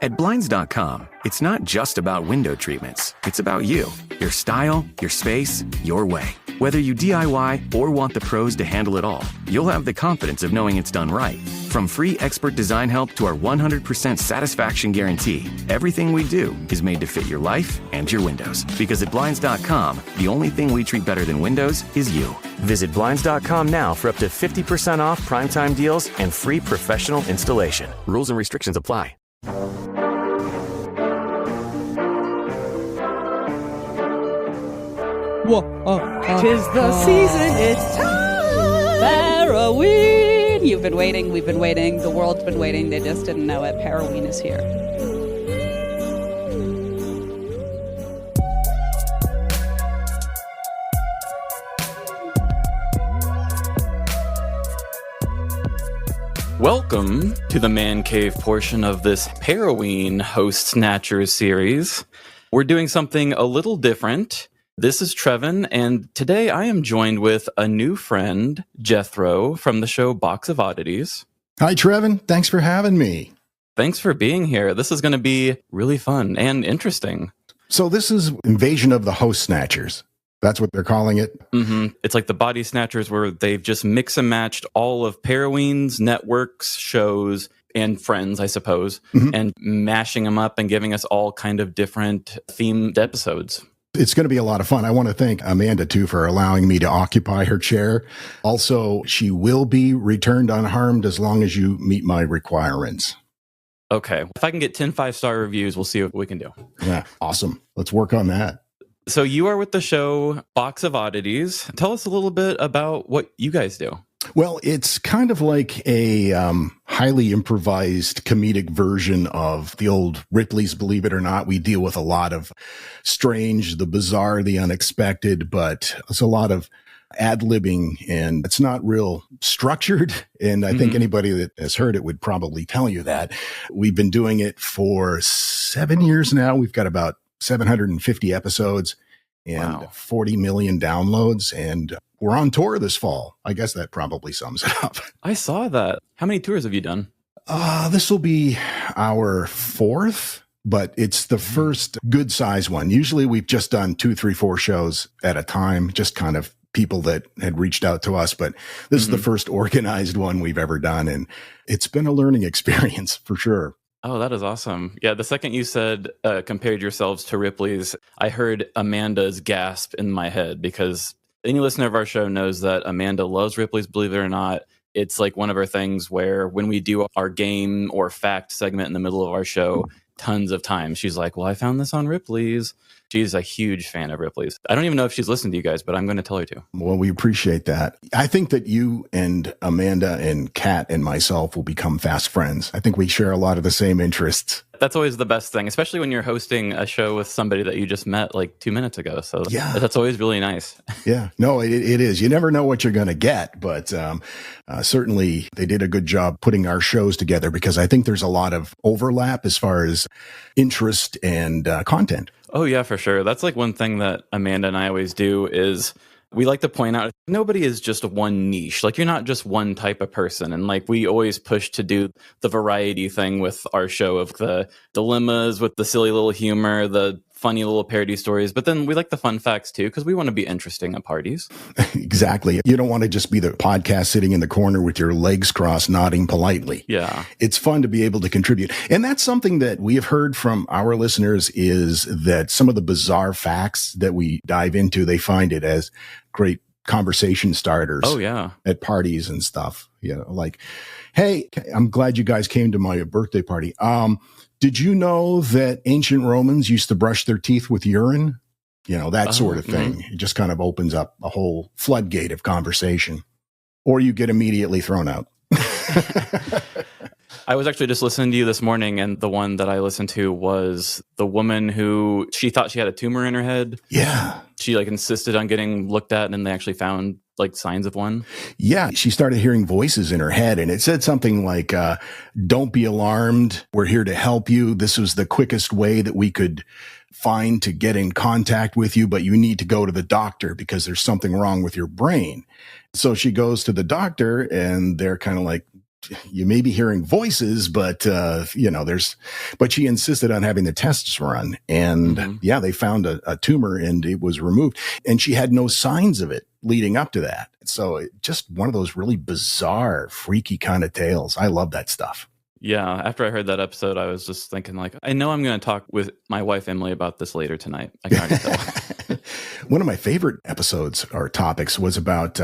At Blinds.com, it's not just about window treatments. It's about you, your style, your space, your way. Whether you DIY or want the pros to handle it all, you'll have the confidence of knowing it's done right. From free expert design help to our 100% satisfaction guarantee, everything we do is made to fit your life and your windows. Because at Blinds.com, the only thing we treat better than windows is you. Visit Blinds.com now for up to 50% off primetime deals and free professional installation. Rules and restrictions apply. Tis the season, it's time! Paraween! You've been waiting, we've been waiting, the world's been waiting, they just didn't know it. Paraween is here. Welcome to the Man Cave portion of this Paraween host-snatchers series. We're doing something a little different. This is Trevin, and today I am joined with a new friend, Jethro, from the show Box of Oddities. Hi, Trevin. Thanks for having me. Thanks for being here. This is going to be really fun and interesting. So this is Invasion of the Host-Snatchers. That's what they're calling it? Mm-hmm. It's like the Body Snatchers, where they've just mix and matched all of Paraween's networks, shows, and friends, I suppose, and mashing them up and giving us all kind of different themed episodes. It's going to be a lot of fun. I want to thank Amanda, too, for allowing me to occupy her chair. Also, she will be returned unharmed as long as you meet my requirements. Okay. If I can get 10 5-star reviews, we'll see what we can do. Yeah, awesome. Let's work on that. So you are with the show Box of Oddities. Tell us a little bit about what you guys do. Well, it's kind of like a highly improvised comedic version of the old Ripley's Believe It or Not. We deal with a lot of strange, the bizarre, the unexpected, but it's a lot of ad-libbing, and it's not real structured. And I think anybody that has heard it would probably tell you that. We've been doing it for 7 years now. We've got about 750 episodes and 40 million downloads, and we're on tour this fall. I guess that probably sums it up. I saw that. How many tours have you done? This will be our fourth, but it's the first good size one. Usually we've just done 2, 3, 4 shows at a time, just kind of people that had reached out to us. But this is the first organized one we've ever done, and it's been a learning experience for sure. Oh, that is awesome. Yeah, the second you said compared yourselves to Ripley's, I heard Amanda's gasp in my head, because any listener of our show knows that Amanda loves Ripley's Believe It or Not. It's like one of our things where when we do our game or fact segment in the middle of our show, tons of times she's like, well, I found this on Ripley's. She's a huge fan of Ripley's. I don't even know if she's listened to you guys, but I'm going to tell her to. Well, we appreciate that. I think that you and Amanda and Kat and myself will become fast friends. I think we share a lot of the same interests. That's always the best thing, especially when you're hosting a show with somebody that you just met like 2 minutes ago. So yeah, that's always really nice. Yeah, no, it is. You never know what you're going to get, but certainly they did a good job putting our shows together, because I think there's a lot of overlap as far as interest and content. Oh, yeah, for sure. That's like one thing that Amanda and I always do is we like to point out nobody is just one niche. Like, you're not just one type of person. And like, we always push to do the variety thing with our show of the dilemmas, with the silly little humor, the funny little parody stories. But then we like the fun facts too, because we want to be interesting at parties. Exactly. You don't want to just be the podcast sitting in the corner with your legs crossed, nodding politely. Yeah. It's fun to be able to contribute. And that's something that we have heard from our listeners, is that some of the bizarre facts that we dive into, they find it as great conversation starters. Oh, yeah. At parties and stuff. You know, like, hey, I'm glad you guys came to my birthday party. Did you know that ancient Romans used to brush their teeth with urine? You know, that sort of thing. It just kind of opens up a whole floodgate of conversation. Or you get immediately thrown out. I was actually just listening to you this morning, and the one that I listened to was the woman who, she thought she had a tumor in her head. Yeah. She like insisted on getting looked at, and then they actually found like signs of one. Yeah. She started hearing voices in her head, and it said something like, don't be alarmed. We're here to help you. This was the quickest way that we could find to get in contact with you, but you need to go to the doctor because there's something wrong with your brain. So she goes to the doctor, and they're kind of like, you may be hearing voices, but, but she insisted on having the tests run. And they found a tumor and it was removed. And she had no signs of it leading up to that. So just one of those really bizarre, freaky kind of tales. I love that stuff. Yeah, after I heard that episode, I was just thinking, like, I know I'm going to talk with my wife, Emily, about this later tonight. I can already tell. One of my favorite episodes or topics was about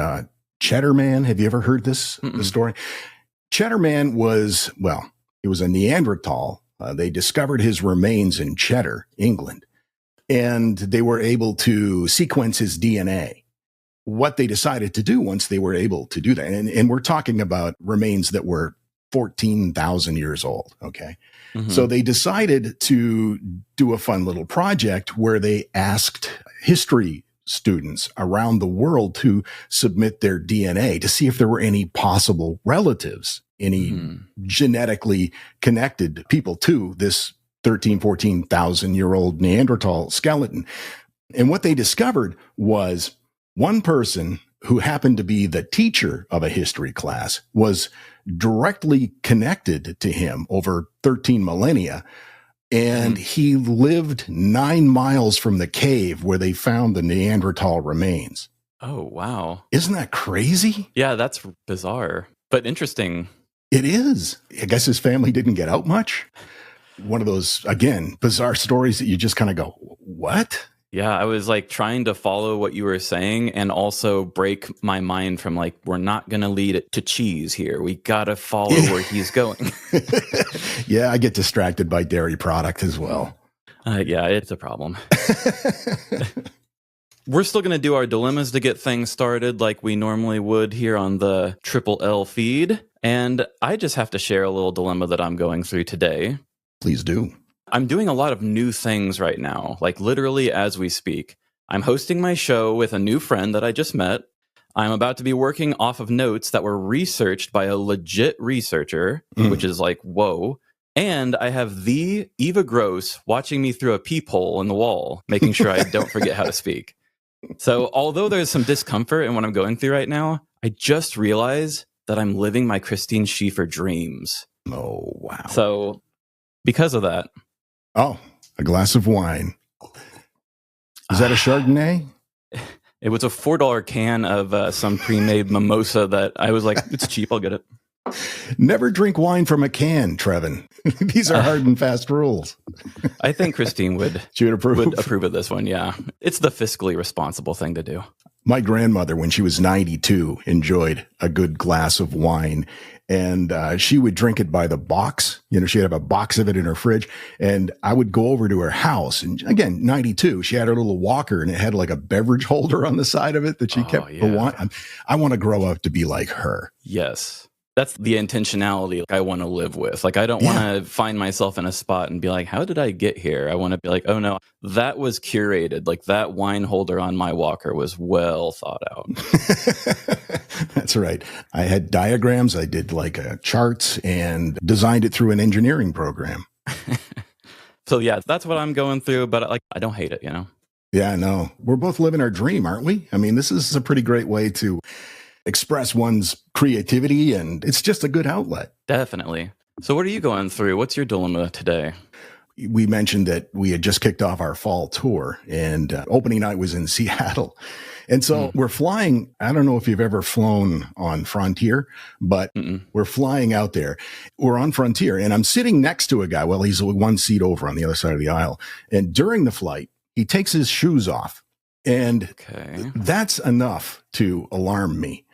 Cheddar Man. Have you ever heard the story? Cheddar Man was, he was a Neanderthal. They discovered his remains in Cheddar, England, and they were able to sequence his DNA. What they decided to do once they were able to do that, and we're talking about remains that were 14,000 years old. Okay. So they decided to do a fun little project where they asked history students around the world to submit their DNA to see if there were any possible relatives, any genetically connected people to this 14,000 year old Neanderthal skeleton. And what they discovered was one person who happened to be the teacher of a history class was directly connected to him over 13 millennia. And he lived 9 miles from the cave where they found the Neanderthal remains. Oh, wow. Isn't that crazy? Yeah, that's bizarre, but interesting. It is. I guess his family didn't get out much. One of those, again, bizarre stories that you just kind of go, what? Yeah, I was like trying to follow what you were saying and also break my mind from like, we're not going to lead it to cheese here. We got to follow where he's going. Yeah, I get distracted by dairy product as well. Yeah, it's a problem. We're still going to do our dilemmas to get things started like we normally would here on the Triple L feed. And I just have to share a little dilemma that I'm going through today. Please do. I'm doing a lot of new things right now, like literally as we speak. I'm hosting my show with a new friend that I just met. I'm about to be working off of notes that were researched by a legit researcher, which is like, whoa. And I have the Eva Gross watching me through a peephole in the wall, making sure I don't forget how to speak. So although there's some discomfort in what I'm going through right now, I just realized that I'm living my Christine Schieffer dreams. Oh, wow. So because of that. Oh, a glass of wine. Is that a Chardonnay? It was a $4 can of some pre-made mimosa that I was like, it's cheap, I'll get it. Never drink wine from a can, Trevin. These are hard and fast rules. I think Christine would approve of this one, yeah. It's the fiscally responsible thing to do. My grandmother, when she was 92, enjoyed a good glass of wine. And she would drink it by the box. You know, she'd have a box of it in her fridge. And I would go over to her house. And again, 92, she had her little walker and it had like a beverage holder on the side of it that she kept the wine. I want to grow up to be like her. Yes. That's the intentionality I want to live with. Like, I don't want to find myself in a spot and be like, how did I get here? I want to be like, oh no, that was curated. Like that wine holder on my walker was well thought out. That's right. I had diagrams. I did like charts and designed it through an engineering program. So yeah, that's what I'm going through, but like, I don't hate it, you know? Yeah, no, we're both living our dream, aren't we? I mean, this is a pretty great way to express one's creativity, and it's just a good outlet. Definitely. So what are you going through? What's your dilemma today? We mentioned that we had just kicked off our fall tour, and opening night was in Seattle. And so we're flying. I don't know if you've ever flown on Frontier, but we're flying out there. We're on Frontier, and I'm sitting next to a guy. Well, he's one seat over on the other side of the aisle. And during the flight, he takes his shoes off. And that's enough to alarm me.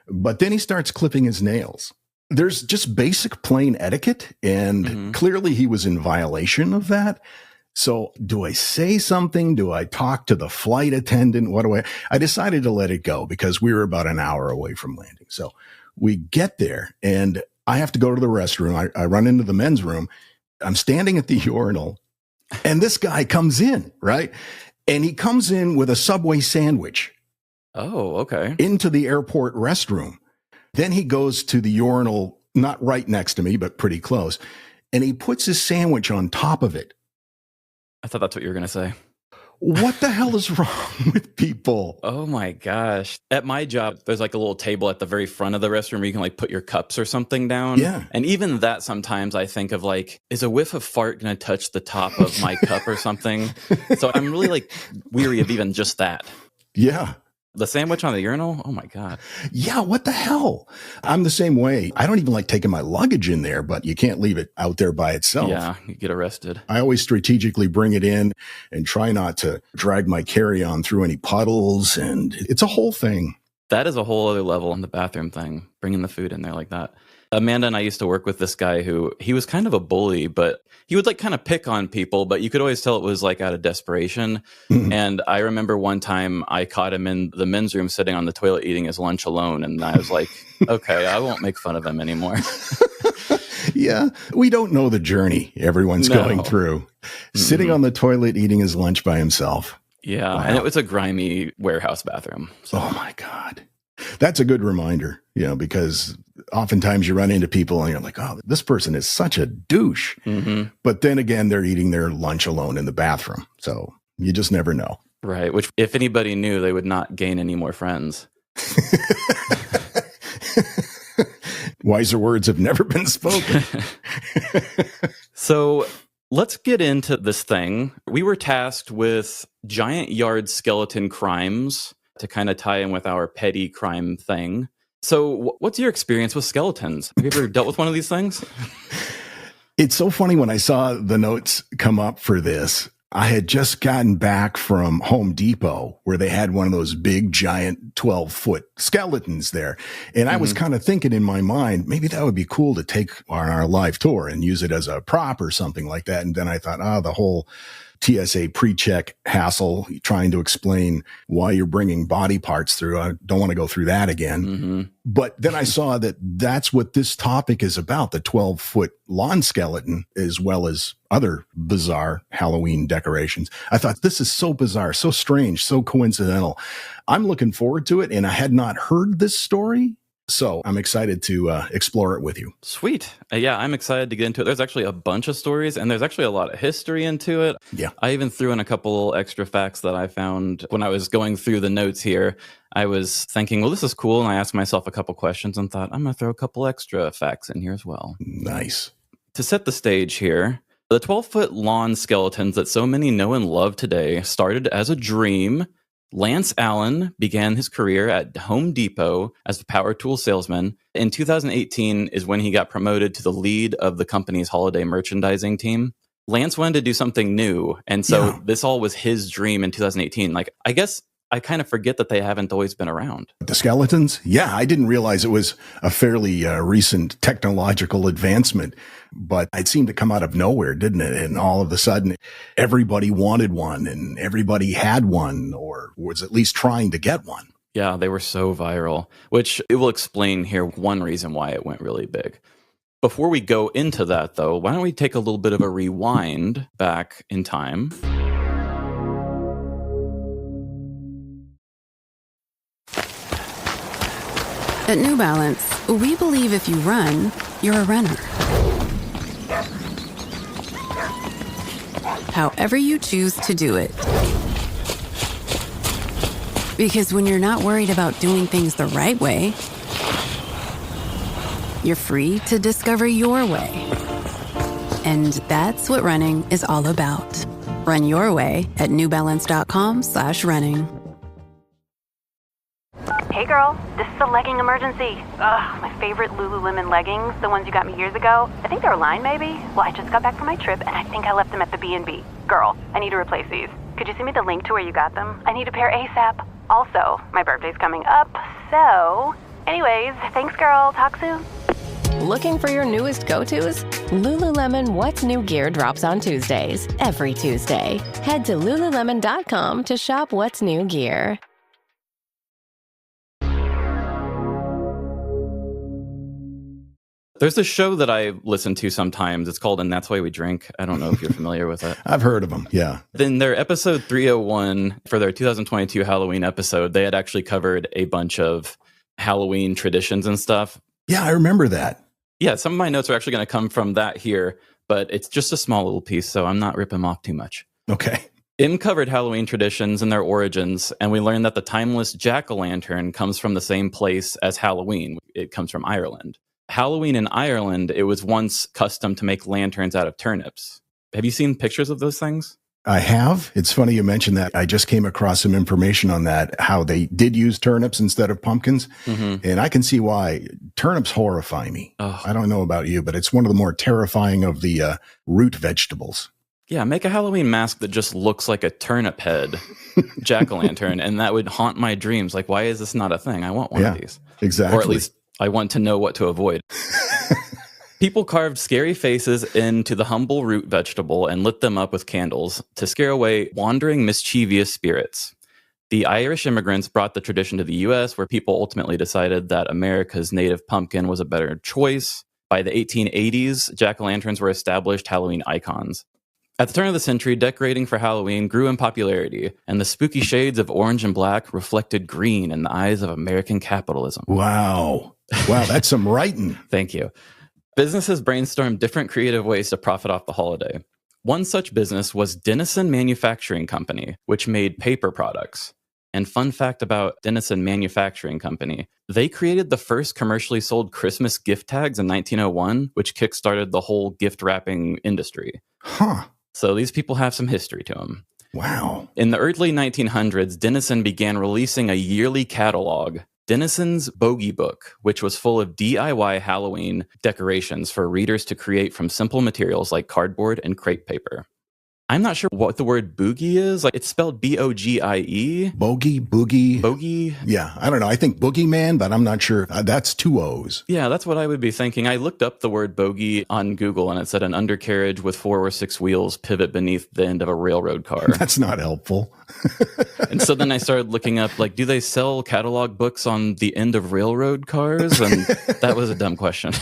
But then he starts clipping his nails. There's just basic plain etiquette, and clearly he was in violation of that. So do I say something? Do I talk to the flight attendant? What do I decided to let it go because we were about an hour away from landing. So we get there and I have to go to the restroom. I run into the men's room. I'm standing at the urinal and this guy comes in, right? And he comes in with a Subway sandwich. Oh, okay. Into the airport restroom. Then he goes to the urinal, not right next to me, but pretty close. And he puts his sandwich on top of it. I thought that's what you were going to say. What the hell is wrong with people? Oh my gosh. At my job, there's like a little table at the very front of the restroom where you can like put your cups or something down. Yeah. And even that sometimes I think of like, is a whiff of fart going to touch the top of my cup or something? So I'm really like weary of even just that. Yeah. The sandwich on the urinal? Oh my God. Yeah, what the hell? I'm the same way. I don't even like taking my luggage in there, but you can't leave it out there by itself. Yeah, you get arrested. I always strategically bring it in and try not to drag my carry-on through any puddles, and it's a whole thing. That is a whole other level on the bathroom thing, bringing the food in there like that. Amanda and I used to work with this guy who, he was kind of a bully, but he would like kind of pick on people, but you could always tell it was like out of desperation. And I remember one time I caught him in the men's room sitting on the toilet eating his lunch alone. And I was like, okay, I won't make fun of him anymore. Yeah, we don't know the journey everyone's going through. Sitting on the toilet eating his lunch by himself. Yeah, Wow. and it was a grimy warehouse bathroom. So. Oh my God. That's a good reminder, because oftentimes you run into people and you're like, oh, this person is such a douche. But then again, they're eating their lunch alone in the bathroom. So you just never know. Right, which if anybody knew, they would not gain any more friends. Wiser words have never been spoken. So let's get into this thing. We were tasked with giant yard skeleton crimes to kind of tie in with our petty crime thing. So what's your experience with skeletons? Have you ever dealt with one of these things? It's so funny when I saw the notes come up for this. I had just gotten back from Home Depot where they had one of those big, giant 12-foot skeletons there. And I was kind of thinking in my mind, maybe that would be cool to take on our live tour and use it as a prop or something like that. And then I thought, the whole TSA pre-check hassle, trying to explain why you're bringing body parts through. I don't want to go through that again. But then I saw that that's what this topic is about, the 12-foot lawn skeleton, as well as other bizarre Halloween decorations. I thought, this is so bizarre, so strange, so coincidental. I'm looking forward to it, and I had not heard this story. So I'm excited to explore it with you. Sweet. Yeah, I'm excited to get into it. There's actually a bunch of stories, and there's actually a lot of history into it. Yeah. I even threw in a couple extra facts that I found when I was going through the notes here. I was thinking, well, this is cool. And I asked myself a couple questions and thought, I'm going to throw a couple extra facts in here as well. Nice. To set the stage here, the 12-foot lawn skeletons that so many know and love today started as a dream. Lance Allen began his career at Home Depot as a power tool salesman. In 2018 is when he got promoted to the lead of the company's holiday merchandising team. Lance wanted to do something new, and so this all was his dream in 2018. Like, I guess I kind of forget that they haven't always been around. The skeletons? Yeah, I didn't realize it was a fairly recent technological advancement, but it seemed to come out of nowhere, didn't it? And all of a sudden, everybody wanted one and everybody had one or was at least trying to get one. Yeah, they were so viral, which it will explain here one reason why it went really big. Before we go into that, though, why don't we take a little bit of a rewind back in time? At New Balance, we believe if you run, you're a runner. However you choose to do it. Because when you're not worried about doing things the right way, you're free to discover your way. And that's what running is all about. Run your way at newbalance.com/running. Hey girl, this is a legging emergency. Ugh, my favorite Lululemon leggings, the ones you got me years ago. I think they're a line maybe? Well, I just got back from my trip and I think I left them at the B&B. Girl, I need to replace these. Could you send me the link to where you got them? I need a pair ASAP. Also, my birthday's coming up, so... Anyways, thanks girl, talk soon. Looking for your newest go-tos? Lululemon What's New Gear drops on Tuesdays, every Tuesday. Head to Lululemon.com to shop What's New Gear. There's a show that I listen to sometimes. It's called And That's Why We Drink. I don't know if you're familiar with it. I've heard of them, yeah. Then their episode 301 for their 2022 Halloween episode, they had actually covered a bunch of Halloween traditions and stuff. Yeah, I remember that. Yeah, some of my notes are actually going to come from that here, but it's just a small little piece, so I'm not ripping them off too much. Okay. Im covered Halloween traditions and their origins, and we learned that the timeless jack-o'-lantern comes from the same place as Halloween. It comes from Ireland. Halloween in Ireland, it was once custom to make lanterns out of turnips. Have you seen pictures of those things? I have. It's funny you mentioned that. I just came across some information on that, how they did use turnips instead of pumpkins. And I can see why. Turnips horrify me. Oh. I don't know about you, but it's one of the more terrifying of the root vegetables. Yeah, make a Halloween mask that just looks like a turnip head jack-o'-lantern, and that would haunt my dreams. Like, why is this not a thing? I want one of these. Exactly. Or at least I want to know what to avoid. People carved scary faces into the humble root vegetable and lit them up with candles to scare away wandering, mischievous spirits. The Irish immigrants brought the tradition to the U.S., where people ultimately decided that America's native pumpkin was a better choice. By the 1880s, jack-o'-lanterns were established Halloween icons. At the turn of the century, decorating for Halloween grew in popularity, and the spooky shades of orange and black reflected green in the eyes of American capitalism. Wow. Wow, that's some writing. Thank you. Businesses brainstormed different creative ways to profit off the holiday. One such business was Denison Manufacturing Company, which made paper products. And fun fact about Denison Manufacturing Company, they created the first commercially sold Christmas gift tags in 1901, which kickstarted the whole gift wrapping industry. Huh. So these people have some history to them. Wow. In the early 1900s, Denison began releasing a yearly catalog, Denison's Bogey Book, which was full of DIY Halloween decorations for readers to create from simple materials like cardboard and crepe paper. I'm not sure what the word boogie is. Like, it's spelled B-O-G-I-E. Boogie. Bogey? Yeah, I don't know. I think boogeyman, but I'm not sure. That's two O's. Yeah, that's what I would be thinking. I looked up the word bogey on Google, and it said an undercarriage with 4 or 6 wheels pivot beneath the end of a railroad car. That's not helpful. And so then I started looking up, like, do they sell catalog books on the end of railroad cars? And that was a dumb question.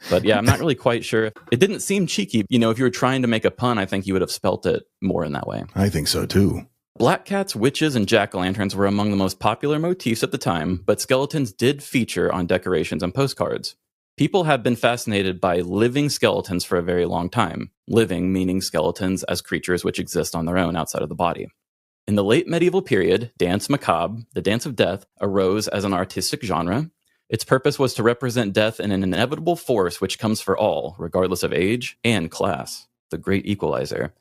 But yeah, I'm not really quite sure. It didn't seem cheeky. You know, if you were trying to make a pun, I think you would have spelt it more in that way. I think so too. Black cats, witches, and jack-o'-lanterns were among the most popular motifs at the time, but skeletons did feature on decorations and postcards. People have been fascinated by living skeletons for a very long time. Living meaning skeletons as creatures which exist on their own outside of the body. In the late medieval period, dance macabre, the dance of death, arose as an artistic genre. Its purpose was to represent death in an inevitable force which comes for all, regardless of age and class. The great equalizer.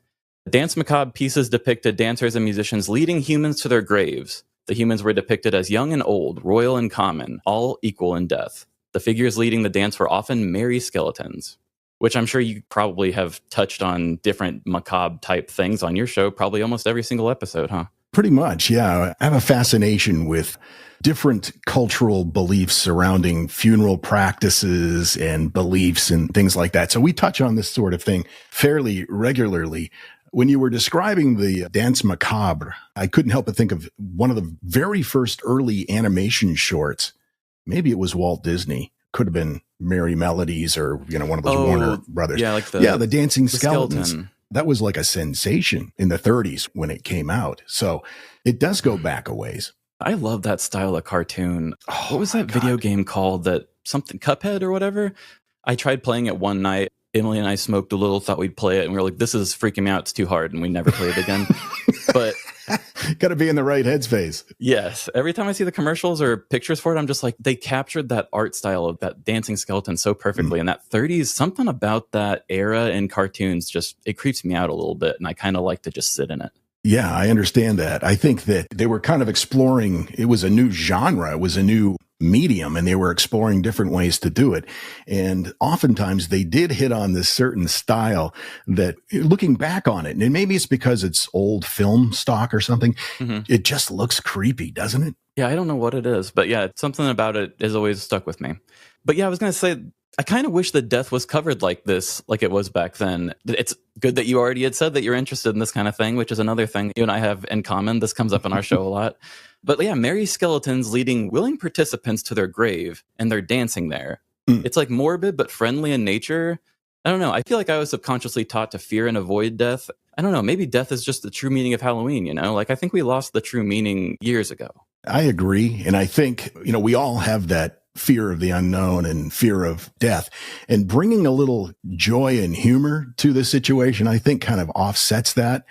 The dance macabre pieces depicted dancers and musicians leading humans to their graves. The humans were depicted as young and old, royal and common, all equal in death. The figures leading the dance were often merry skeletons, which I'm sure you probably have touched on different macabre type things on your show, probably almost every single episode, huh? Pretty much, yeah. I have a fascination with different cultural beliefs surrounding funeral practices and beliefs and things like that. So we touch on this sort of thing fairly regularly. When you were describing the dance macabre, I couldn't help but think of one of the very first early animation shorts. Maybe it was Walt Disney. Could have been Merry Melodies or, you know, one of those Warner Brothers. Yeah, like the dancing skeletons. Skeleton. That was like a sensation in the 30s when it came out. So it does go back a ways. I love that style of cartoon. Oh, what was that video game called? That something Cuphead or whatever? I tried playing it one night. Emily and I smoked a little, thought we'd play it, and we were like, this is freaking me out. It's too hard. And we never played it again. But got to be in the right headspace. yes, every time I see the commercials or pictures for it, I'm just like, they captured that art style of that dancing skeleton so perfectly. And that 30s, something about that era in cartoons just, it creeps me out a little bit. And I kind of like to just sit in it. Yeah, I understand that. I think that they were kind of exploring, it was a new genre, it was a new medium, and they were exploring different ways to do it. And oftentimes they did hit on this certain style that, looking back on it, and maybe it's because it's old film stock or something, it just looks creepy, doesn't it? Yeah, I don't know what it is, but yeah, something about it has always stuck with me. But yeah, I was going to say, I kind of wish that death was covered like this, like it was back then. It's good that you already had said that you're interested in this kind of thing, which is another thing you and I have in common. This comes up in our show a lot. But yeah, merry skeletons leading willing participants to their grave, and they're dancing there. It's like morbid but friendly in nature. I don't know. I feel like I was subconsciously taught to fear and avoid death. I don't know. Maybe death is just the true meaning of Halloween, you know? Like, I think we lost the true meaning years ago. I agree. And I think, you know, we all have that fear of the unknown and fear of death. And bringing a little joy and humor to the situation, I think kind of offsets that.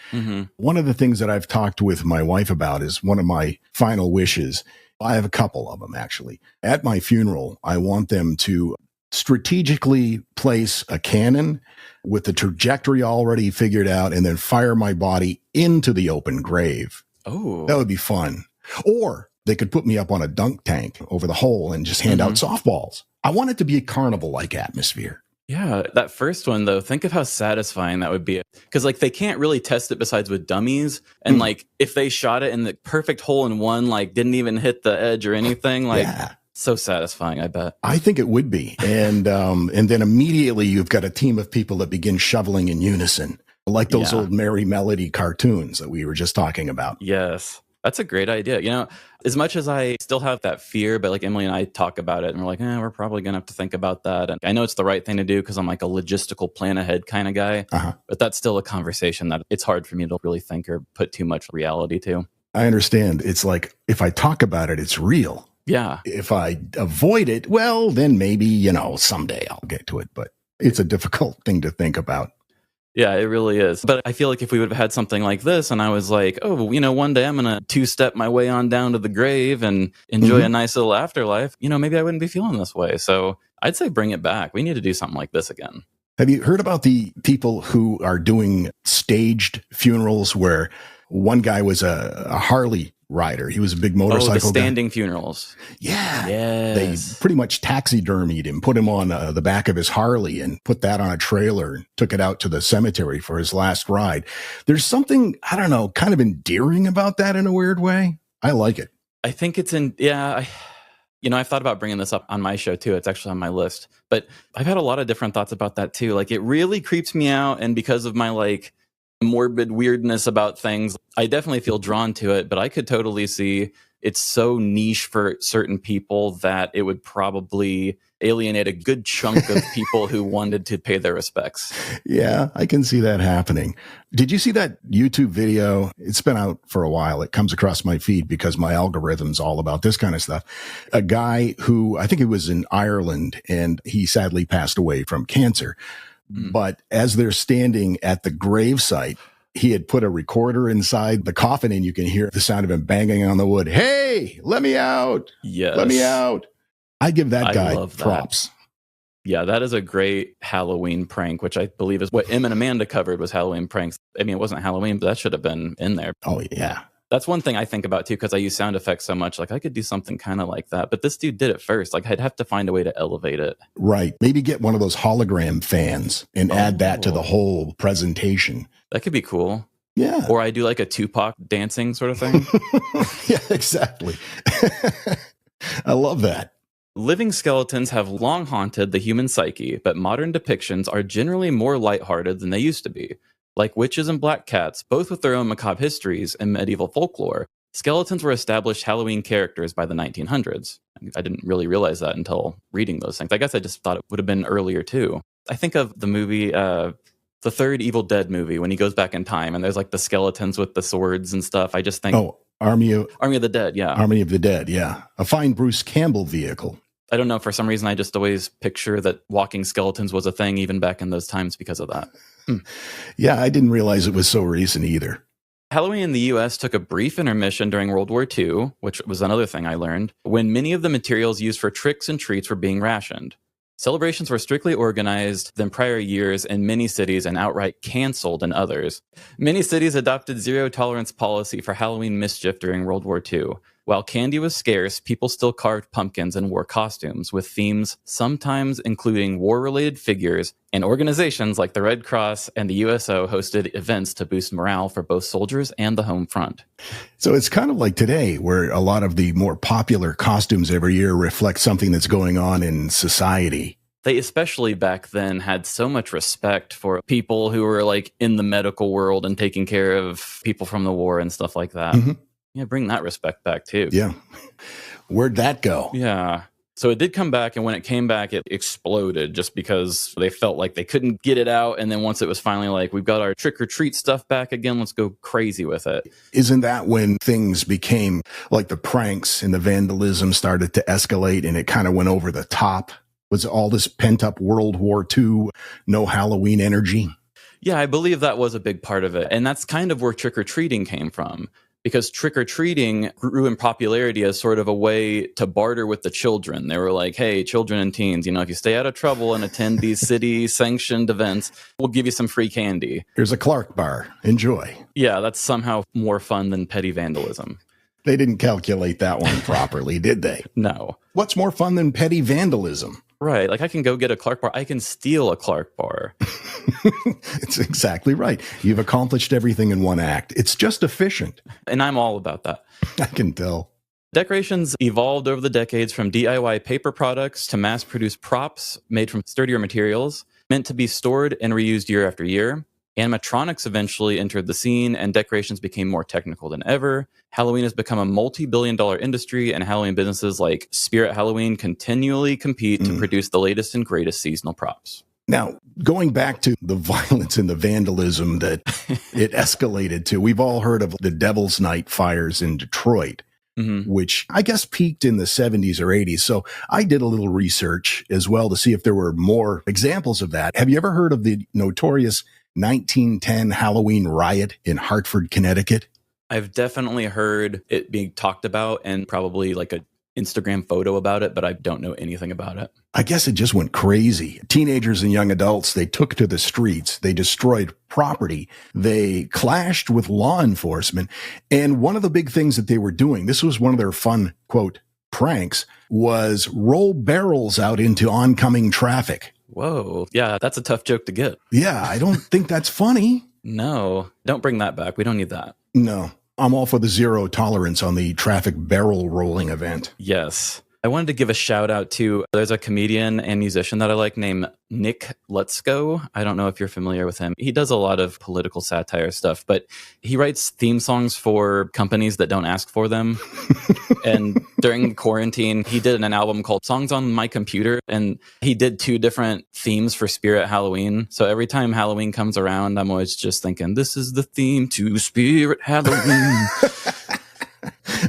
One of the things that I've talked with my wife about is one of my final wishes. I have a couple of them, actually. At my funeral, I want them to strategically place a cannon with the trajectory already figured out and then fire my body into the open grave. Oh, That would be fun. Or they could put me up on a dunk tank over the hole and just hand out softballs. I want it to be a carnival-like atmosphere. yeah. That first one, though, think of how satisfying that would be. Because, like, they can't really test it besides with dummies. And, like, if they shot it in the perfect hole in one, like, didn't even hit the edge or anything, like, so satisfying, I bet. I think it would be. And then immediately you've got a team of people that begin shoveling in unison, like those old Merry Melody cartoons that we were just talking about. Yes. That's a great idea. You know, as much as I still have that fear, but like Emily and I talk about it and we're like, we're probably going to have to think about that. And I know it's the right thing to do because I'm like a logistical plan ahead kind of guy. But that's still a conversation that it's hard for me to really think or put too much reality to. I understand. It's like, if I talk about it, it's real. Yeah. If I avoid it, well, then maybe, someday I'll get to it. But it's a difficult thing to think about. Yeah, it really is. But I feel like if we would have had something like this and I was like, one day I'm going to two-step my way on down to the grave and enjoy a nice little afterlife, maybe I wouldn't be feeling this way. So I'd say bring it back. We need to do something like this again. Have you heard about the people who are doing staged funerals where one guy was a Harley rider? He was a big motorcycle the standing funerals. Yeah. Yes. They pretty much taxidermied him, put him on the back of his Harley and put that on a trailer and took it out to the cemetery for his last ride. There's something, I don't know, kind of endearing about that in a weird way. I like it. I think it's I've thought about bringing this up on my show too. It's actually on my list, but I've had a lot of different thoughts about that too. Like, it really creeps me out. And because of my like morbid weirdness about things, I definitely feel drawn to it, but I could totally see it's so niche for certain people that it would probably alienate a good chunk of people who wanted to pay their respects. Yeah, I can see that happening. Did you see that YouTube video? It's been out for a while. It comes across my feed because my algorithm's all about this kind of stuff. A guy who, I think he was in Ireland, and he sadly passed away from cancer. But as they're standing at the gravesite, he had put a recorder inside the coffin and you can hear the sound of him banging on the wood. Hey, let me out. Yes. Let me out. I give that guy props. Yeah, that is a great Halloween prank, which I believe is what Em and Amanda covered was Halloween pranks. I mean, it wasn't Halloween, but that should have been in there. Oh, yeah. That's one thing I think about too, because I use sound effects so much. Like, I could do something kind of like that, but this dude did it first. Like, I'd have to find a way to elevate it. Right. Maybe get one of those hologram fans and add that to the whole presentation. That could be cool. Yeah. Or I do like a Tupac dancing sort of thing. Yeah, exactly. I love that. Living skeletons have long haunted the human psyche, but modern depictions are generally more lighthearted than they used to be. Like witches and black cats, both with their own macabre histories and medieval folklore, skeletons were established Halloween characters by the 1900s. I didn't really realize that until reading those things. I guess I just thought it would have been earlier too. I think of the movie, the third Evil Dead movie, when he goes back in time and there's like the skeletons with the swords and stuff. I just think... Oh, Army of the Dead, yeah. Army of the Dead, yeah. A fine Bruce Campbell vehicle. I don't know, for some reason I just always picture that walking skeletons was a thing even back in those times because of that. Yeah, I didn't realize it was so recent either. Halloween in the U.S. took a brief intermission during World War II, which was another thing I learned, when many of the materials used for tricks and treats were being rationed. Celebrations were strictly organized than prior years in many cities and outright canceled in others. Many cities adopted zero-tolerance policy for Halloween mischief during World War II. While candy was scarce, people still carved pumpkins and wore costumes, with themes sometimes including war-related figures, and organizations like the Red Cross and the USO hosted events to boost morale for both soldiers and the home front. So it's kind of like today, where a lot of the more popular costumes every year reflect something that's going on in society. They especially back then had so much respect for people who were like in the medical world and taking care of people from the war and stuff like that. Mm-hmm. Yeah, bring that respect back too. Yeah. Where'd that go? Yeah. So it did come back, and when it came back, it exploded just because they felt like they couldn't get it out. And then once it was finally like, we've got our trick-or-treat stuff back again, let's go crazy with it. Isn't that when things became like the pranks and the vandalism started to escalate and it kind of went over the top? Was all this pent-up World War II, no Halloween energy? Yeah, I believe that was a big part of it. And that's kind of where trick-or-treating came from. Because trick-or-treating grew in popularity as sort of a way to barter with the children. They were like, hey, children and teens, if you stay out of trouble and attend these city-sanctioned events, we'll give you some free candy. Here's a Clark bar. Enjoy. Yeah, that's somehow more fun than petty vandalism. They didn't calculate that one properly, did they? No. What's more fun than petty vandalism? Right. Like I can go get a Clark bar. I can steal a Clark bar. It's exactly right. You've accomplished everything in one act. It's just efficient. And I'm all about that. I can tell. Decorations evolved over the decades from DIY paper products to mass-produced props made from sturdier materials, meant to be stored and reused year after year. Animatronics eventually entered the scene, and decorations became more technical than ever. Halloween has become a multi-billion-dollar industry, and Halloween businesses like Spirit Halloween continually compete to produce the latest and greatest seasonal props. Now, going back to the violence and the vandalism that it escalated to, we've all heard of the Devil's Night fires in Detroit, which I guess peaked in the 70s or 80s. So I did a little research as well to see if there were more examples of that. Have you ever heard of the notorious 1910 Halloween riot in Hartford, Connecticut? I've definitely heard it being talked about and probably like a Instagram photo about it, but I don't know anything about it. I guess it just went crazy. Teenagers and young adults, they took to the streets. They destroyed property. They clashed with law enforcement. And one of the big things that they were doing, this was one of their fun, quote, pranks, was roll barrels out into oncoming traffic. Whoa. Yeah, that's a tough joke to get. Yeah, I don't think that's funny. No, don't bring that back. We don't need that. No. I'm all for the zero tolerance on the traffic barrel rolling event. Yes. I wanted to give a shout out to, there's a comedian and musician that I like named Nick Lutzko. I don't know if you're familiar with him. He does a lot of political satire stuff, but he writes theme songs for companies that don't ask for them. And during quarantine, he did an album called Songs on My Computer, and he did 2 different themes for Spirit Halloween. So every time Halloween comes around, I'm always just thinking, this is the theme to Spirit Halloween.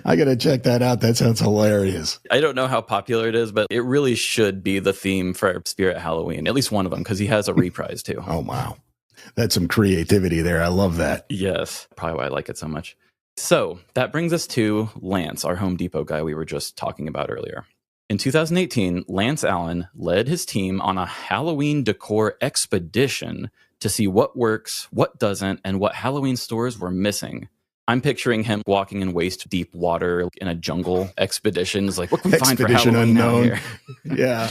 I got to check that out. That sounds hilarious. I don't know how popular it is, but it really should be the theme for Spirit Halloween, at least one of them, because he has a reprise too. Oh, wow. That's some creativity there. I love that. Yes, probably why I like it so much. So that brings us to Lance, our Home Depot guy we were just talking about earlier. In 2018, Lance Allen led his team on a Halloween decor expedition to see what works, what doesn't, and what Halloween stores were missing. I'm picturing him walking in waist-deep water in a jungle expedition. It's like, what can we find for Halloween unknown. Here? Yeah.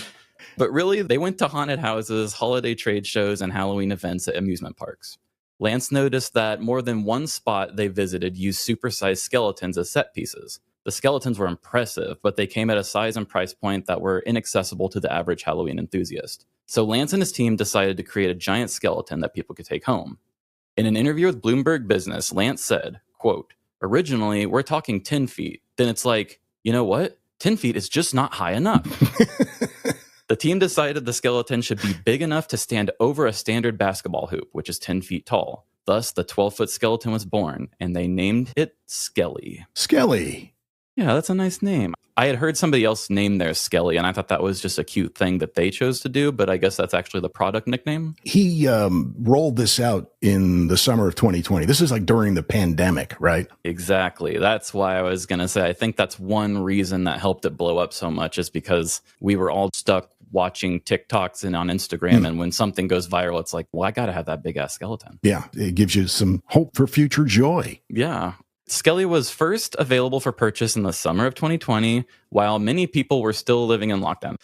But really, they went to haunted houses, holiday trade shows, and Halloween events at amusement parks. Lance noticed that more than one spot they visited used supersized skeletons as set pieces. The skeletons were impressive, but they came at a size and price point that were inaccessible to the average Halloween enthusiast. So Lance and his team decided to create a giant skeleton that people could take home. In an interview with Bloomberg Business, Lance said, quote, originally, we're talking 10 feet. Then it's like, you know what? 10 feet is just not high enough. The team decided the skeleton should be big enough to stand over a standard basketball hoop, which is 10 feet tall. Thus, the 12-foot skeleton was born, and they named it Skelly. Skelly. Yeah, that's a nice name. I had heard somebody else name theirs Skelly, and I thought that was just a cute thing that they chose to do, but I guess that's actually the product nickname. He rolled this out in the summer of 2020. This is like during the pandemic, right? Exactly. That's why I was going to say, I think that's one reason that helped it blow up so much is because we were all stuck watching TikToks and on Instagram, and when something goes viral, it's like, well, I got to have that big-ass skeleton. Yeah, it gives you some hope for future joy. Yeah. Skelly was first available for purchase in the summer of 2020, while many people were still living in lockdown.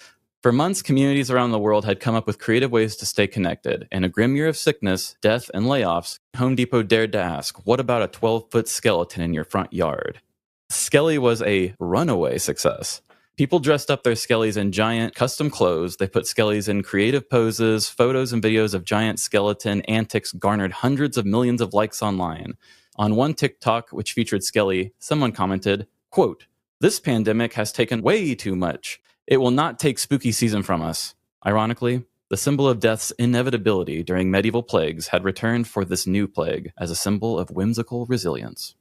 For months, communities around the world had come up with creative ways to stay connected. In a grim year of sickness, death, and layoffs, Home Depot dared to ask, what about a 12-foot skeleton in your front yard? Skelly was a runaway success. People dressed up their Skellies in giant custom clothes. They put Skellies in creative poses. Photos and videos of giant skeleton antics garnered hundreds of millions of likes online. On one TikTok, which featured Skelly, someone commented, quote, this pandemic has taken way too much. It will not take spooky season from us. Ironically, the symbol of death's inevitability during medieval plagues had returned for this new plague as a symbol of whimsical resilience.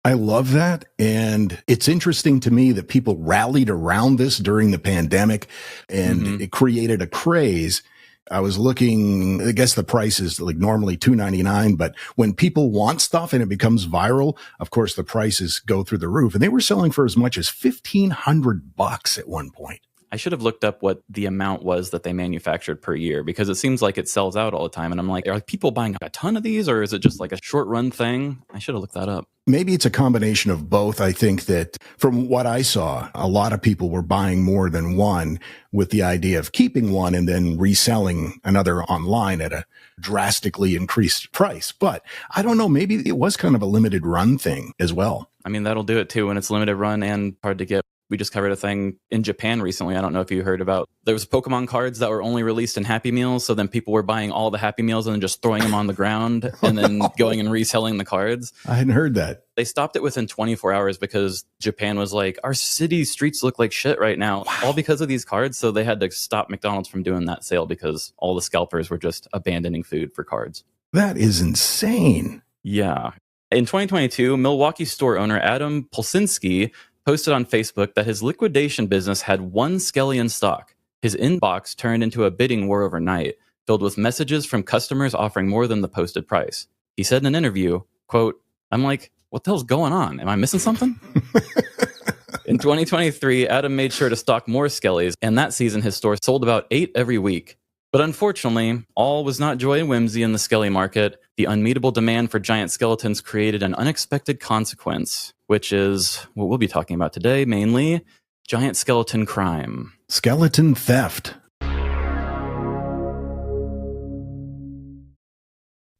I love that. And it's interesting to me that people rallied around this during the pandemic and it created a craze. I was looking, I guess the price is like normally $2.99, but when people want stuff and it becomes viral, of course, the prices go through the roof. And they were selling for as much as $1,500 at one point. I should have looked up what the amount was that they manufactured per year, because it seems like it sells out all the time. And I'm like, are people buying a ton of these, or is it just like a short run thing? I should have looked that up. Maybe it's a combination of both. I think that from what I saw, a lot of people were buying more than one with the idea of keeping one and then reselling another online at a drastically increased price. But I don't know, maybe it was kind of a limited run thing as well. I mean, that'll do it too when it's limited run and hard to get. We just covered a thing in Japan recently. I don't know if you heard about, there was Pokemon cards that were only released in Happy Meals. So then people were buying all the Happy Meals and then just throwing them on the ground and then going and reselling the cards. I hadn't heard that. They stopped it within 24 hours because Japan was like, our city streets look like shit right now, all because of these cards. So they had to stop McDonald's from doing that sale because all the scalpers were just abandoning food for cards. That is insane. Yeah. In 2022, Milwaukee store owner Adam Polsinski posted on Facebook that his liquidation business had one Skelly in stock. His inbox turned into a bidding war overnight, filled with messages from customers offering more than the posted price. He said in an interview, quote, I'm like, what the hell's going on? Am I missing something? In 2023, Adam made sure to stock more Skellys, and that season his store sold about 8 every week. But unfortunately, all was not joy and whimsy in the Skelly market. The unmeetable demand for giant skeletons created an unexpected consequence, which is what we'll be talking about today, mainly giant skeleton crime. Skeleton theft.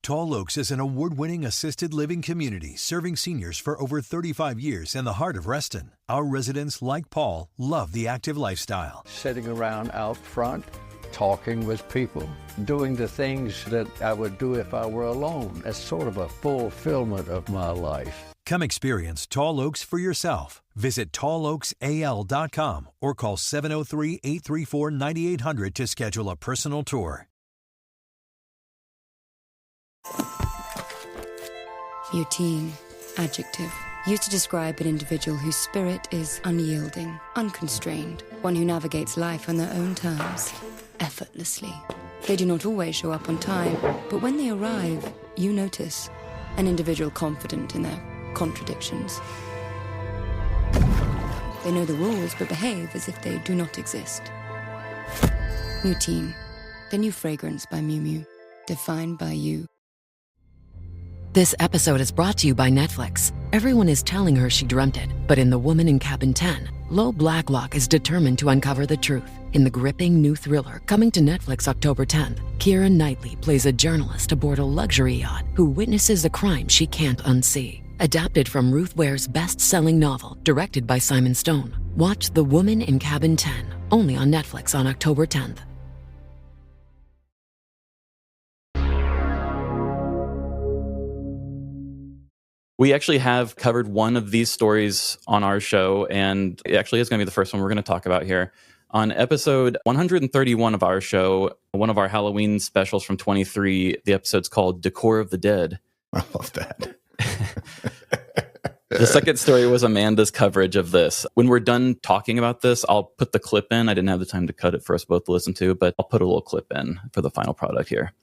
Tall Oaks is an award-winning assisted living community serving seniors for over 35 years in the heart of Reston. Our residents, like Paul, love the active lifestyle. Sitting around out front, talking with people, doing the things that I would do if I were alone. It's sort of a fulfillment of my life. Come experience Tall Oaks for yourself. Visit talloaksal.com or call 703-834-9800 to schedule a personal tour. Routine, adjective. Used to describe an individual whose spirit is unyielding, unconstrained, one who navigates life on their own terms, effortlessly. They do not always show up on time, but when they arrive, you notice an individual confident in their contradictions. They know the rules, but behave as if they do not exist. Routine, the new fragrance by Miu Miu, defined by you. This episode is brought to you by Netflix. Everyone is telling her she dreamt it, but in The Woman in Cabin 10, Lo Blacklock is determined to uncover the truth. In the gripping new thriller coming to Netflix October 10th, Keira Knightley plays a journalist aboard a luxury yacht who witnesses a crime she can't unsee. Adapted from Ruth Ware's best-selling novel, directed by Simon Stone. Watch The Woman in Cabin 10, only on Netflix on October 10th. We actually have covered one of these stories on our show, and it actually is going to be the first one we're going to talk about here. On episode 131 of our show, one of our Halloween specials from 23, the episode's called Decor of the Dead. I love that. The second story was Amanda's coverage of this. When we're done talking about this, I'll put the clip in. I didn't have the time to cut it for us both to listen to, but I'll put a little clip in for the final product here.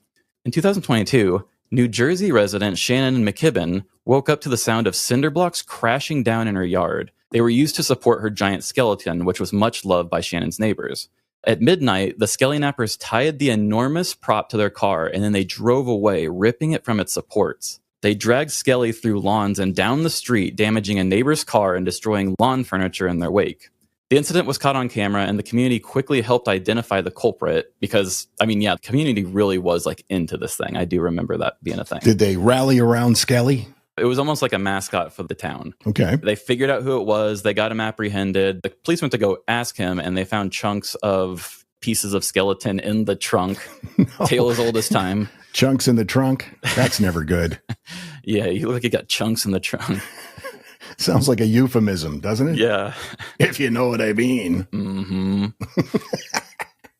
In 2022, New Jersey resident Shannon McKibben woke up to the sound of cinder blocks crashing down in her yard. They were used to support her giant skeleton, which was much loved by Shannon's neighbors. At midnight, the Skellynappers tied the enormous prop to their car, and then they drove away, ripping it from its supports. They dragged Skelly through lawns and down the street, damaging a neighbor's car and destroying lawn furniture in their wake. The incident was caught on camera, and the community quickly helped identify the culprit because, the community really was into this thing. I do remember that being a thing. Did they rally around Skelly? It was almost like a mascot for the town. Okay. They figured out who it was. They got him apprehended. The police went to go ask him, and they found chunks of pieces of skeleton in the trunk. No. Tale as old as time. Chunks in the trunk? That's never good. Yeah, you look like you got chunks in the trunk. Sounds like a euphemism, doesn't it? Yeah. If you know what I mean. Mm-hmm.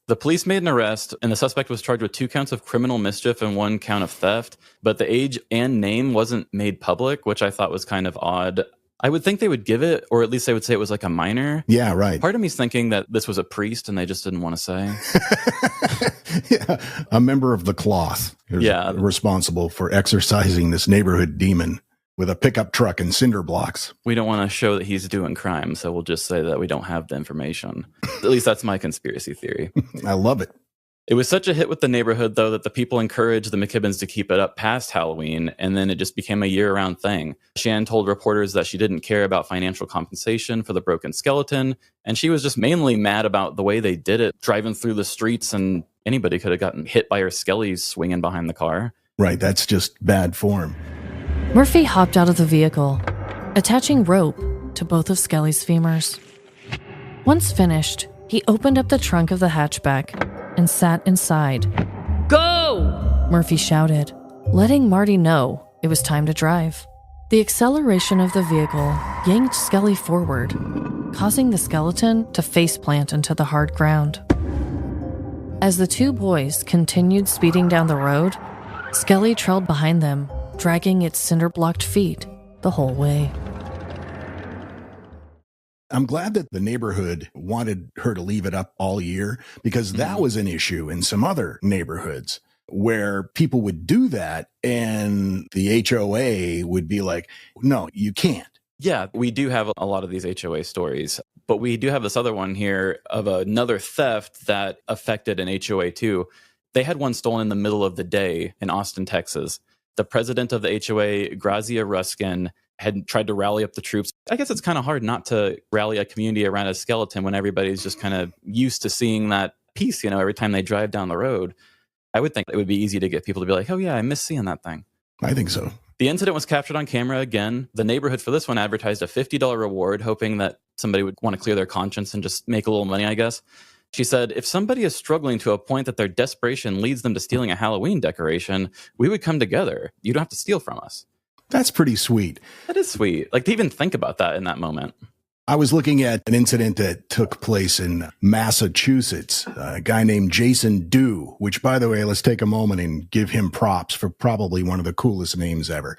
The police made an arrest, and the suspect was charged with 2 counts of criminal mischief and 1 count of theft, but the age and name wasn't made public, which I thought was kind of odd. I would think they would give it, or at least they would say it was like a minor. Yeah, right. Part of me's thinking that this was a priest and they just didn't want to say. Yeah, a member of the cloth is responsible for exorcising this neighborhood demon with a pickup truck and cinder blocks. We don't want to show that he's doing crime, so we'll just say that we don't have the information. At least that's my conspiracy theory. I love it. It was such a hit with the neighborhood, though, that the people encouraged the McKibbins to keep it up past Halloween, and then it just became a year-round thing. Shan told reporters that she didn't care about financial compensation for the broken skeleton, and she was just mainly mad about the way they did it, driving through the streets, and anybody could have gotten hit by her skellies swinging behind the car. Right, that's just bad form. Murphy hopped out of the vehicle, attaching rope to both of Skelly's femurs. Once finished, he opened up the trunk of the hatchback and sat inside. Go! Murphy shouted, letting Marty know it was time to drive. The acceleration of the vehicle yanked Skelly forward, causing the skeleton to faceplant into the hard ground. As the 2 boys continued speeding down the road, Skelly trailed behind them, dragging its cinder-blocked feet the whole way. I'm glad that the neighborhood wanted her to leave it up all year, because that was an issue in some other neighborhoods where people would do that and the HOA would be like, no, you can't. Yeah, we do have a lot of these HOA stories, but we do have this other one here of another theft that affected an HOA too. They had one stolen in the middle of the day in Austin, Texas. The president of the HOA, Grazia Ruskin, had tried to rally up the troops. I guess it's kind of hard not to rally a community around a skeleton when everybody's just kind of used to seeing that piece, every time they drive down the road. I would think it would be easy to get people to be like, oh yeah, I miss seeing that thing. I think so. The incident was captured on camera again. The neighborhood for this one advertised a $50 reward, hoping that somebody would want to clear their conscience and just make a little money, I guess. She said, if somebody is struggling to a point that their desperation leads them to stealing a Halloween decoration, we would come together. You don't have to steal from us. That's pretty sweet. That is sweet. Like, to even think about that in that moment. I was looking at an incident that took place in Massachusetts. A guy named Jason Dew, which, by the way, let's take a moment and give him props for probably one of the coolest names ever.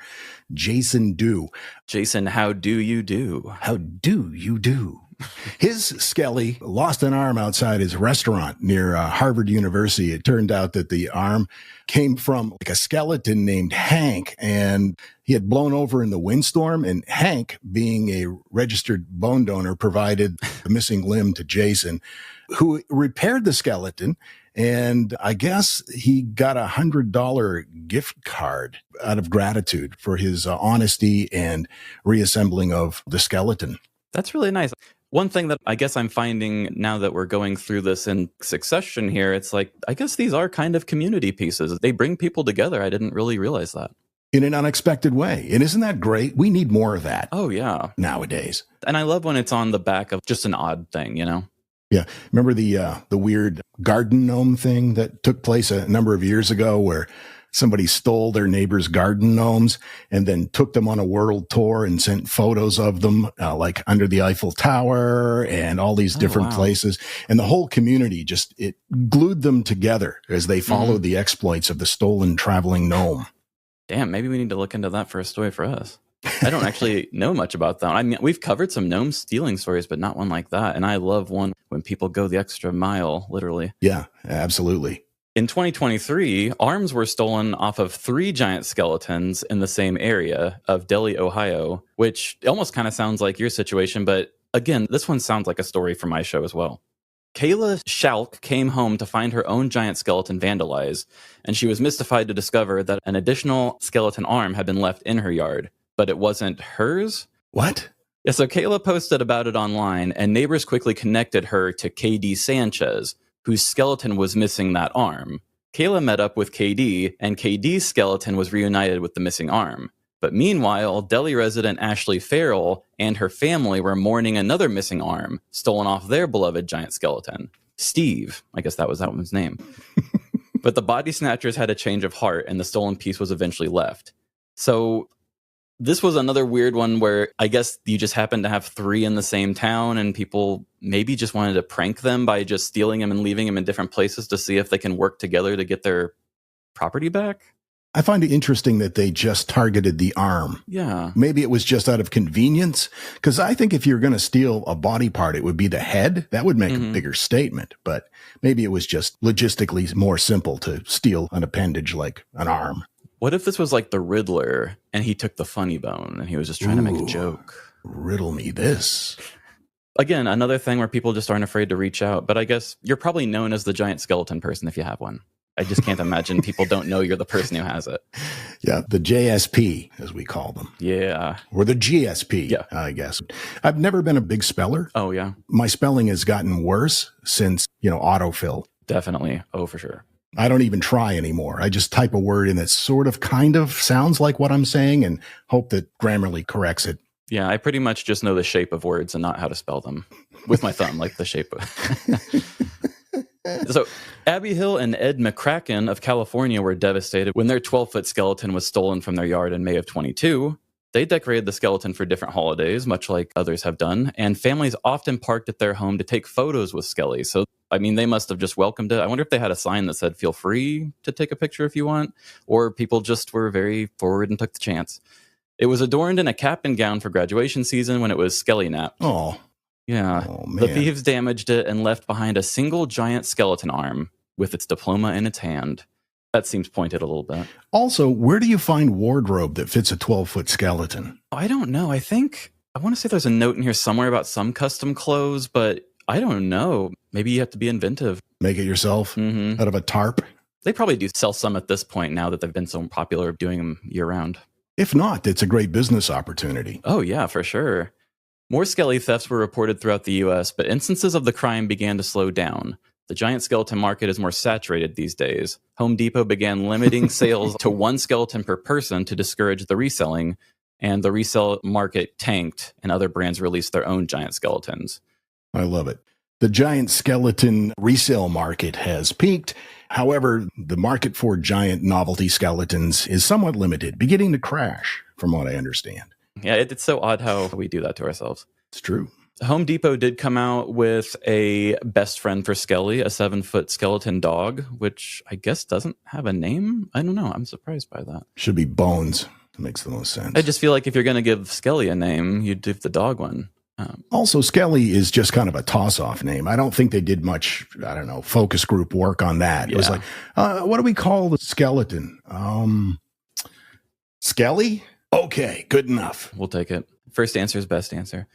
Jason Dew. Jason, how do you do? How do you do? His Skelly lost an arm outside his restaurant near Harvard University. It turned out that the arm came from like a skeleton named Hank, and he had blown over in the windstorm. And Hank, being a registered bone donor, provided the missing limb to Jason, who repaired the skeleton. And I guess he got $100 gift card out of gratitude for his honesty and reassembling of the skeleton. That's really nice. One thing that I guess I'm finding now that we're going through this in succession here, it's like, I guess these are kind of community pieces. They bring people together. I didn't really realize that. In an unexpected way. And isn't that great? We need more of that. Oh, yeah. Nowadays. And I love when it's on the back of just an odd thing, Yeah. Remember the weird garden gnome thing that took place a number of years ago where somebody stole their neighbor's garden gnomes and then took them on a world tour and sent photos of them, like under the Eiffel Tower and all these different places. And the whole community it glued them together as they followed the exploits of the stolen traveling gnome. Damn, maybe we need to look into that for a story for us. I don't actually know much about that. I mean, we've covered some gnome stealing stories, but not one like that. And I love one when people go the extra mile, literally. Yeah, absolutely. In 2023, arms were stolen off of 3 giant skeletons in the same area of Delhi, Ohio, which almost kind of sounds like your situation. But again, this one sounds like a story for my show as well. Kayla Schalk came home to find her own giant skeleton vandalized, and she was mystified to discover that an additional skeleton arm had been left in her yard, but it wasn't hers. What? Yeah, so Kayla posted about it online, and neighbors quickly connected her to KD Sanchez, whose skeleton was missing that arm. Kayla met up with KD, and KD's skeleton was reunited with the missing arm. But meanwhile, Delhi resident Ashley Farrell and her family were mourning another missing arm, stolen off their beloved giant skeleton. Steve, I guess that was that one's name. But the body snatchers had a change of heart, and the stolen piece was eventually left. So This was another weird one where I guess you just happened to have 3 in the same town and people maybe just wanted to prank them by just stealing them and leaving them in different places to see if they can work together to get their property back. I find it interesting that they just targeted the arm. Yeah. Maybe it was just out of convenience. Because I think if you're going to steal a body part, it would be the head. That would make a bigger statement. But maybe it was just logistically more simple to steal an appendage like an arm. What if this was like the Riddler and he took the funny bone and he was just trying to make a joke? Riddle me this. Again, another thing where people just aren't afraid to reach out. But I guess you're probably known as the giant skeleton person if you have one. I just can't imagine people don't know you're the person who has it. Yeah, the JSP, as we call them. Yeah. Or the GSP, yeah. I guess. I've never been a big speller. Oh, yeah. My spelling has gotten worse since, autofill. Definitely. Oh, for sure. I don't even try anymore. I just type a word in that sort of kind of sounds like what I'm saying and hope that Grammarly corrects it. Yeah, I pretty much just know the shape of words and not how to spell them with my thumb, like the shape of... So Abby Hill and Ed McCracken of California were devastated when their 12-foot skeleton was stolen from their yard in May of 22. They decorated the skeleton for different holidays, much like others have done, and families often parked at their home to take photos with Skelly. So, they must have just welcomed it. I wonder if they had a sign that said, feel free to take a picture if you want, or people just were very forward and took the chance. It was adorned in a cap and gown for graduation season when it was Skellynapped. Oh. Yeah, the thieves damaged it and left behind a single giant skeleton arm with its diploma in its hand. That seems pointed a little bit. Also, where do you find wardrobe that fits a 12-foot skeleton? I don't know. I want to say there's a note in here somewhere about some custom clothes, but I don't know. Maybe you have to be inventive. Make it yourself out of a tarp? They probably do sell some at this point now that they've been so popular doing them year-round. If not, it's a great business opportunity. Oh, yeah, for sure. More Skelly thefts were reported throughout the U.S., but instances of the crime began to slow down. The giant skeleton market is more saturated these days. Home Depot began limiting sales to 1 skeleton per person to discourage the reselling, and the resale market tanked, and other brands released their own giant skeletons. I love it. The giant skeleton resale market has peaked. However, the market for giant novelty skeletons is somewhat limited, beginning to crash, from what I understand. Yeah, it's so odd how we do that to ourselves. It's true. Home Depot did come out with a best friend for Skelly, a 7-foot skeleton dog, which I guess doesn't have a name. I don't know. I'm surprised by that. Should be Bones. That makes the most sense. I just feel like if you're going to give Skelly a name, you'd give the dog one. Also, Skelly is just kind of a toss-off name. I don't think they did much, focus group work on that. Yeah. It was like, what do we call the skeleton? Skelly? Okay, good enough. We'll take it. First answer is best answer.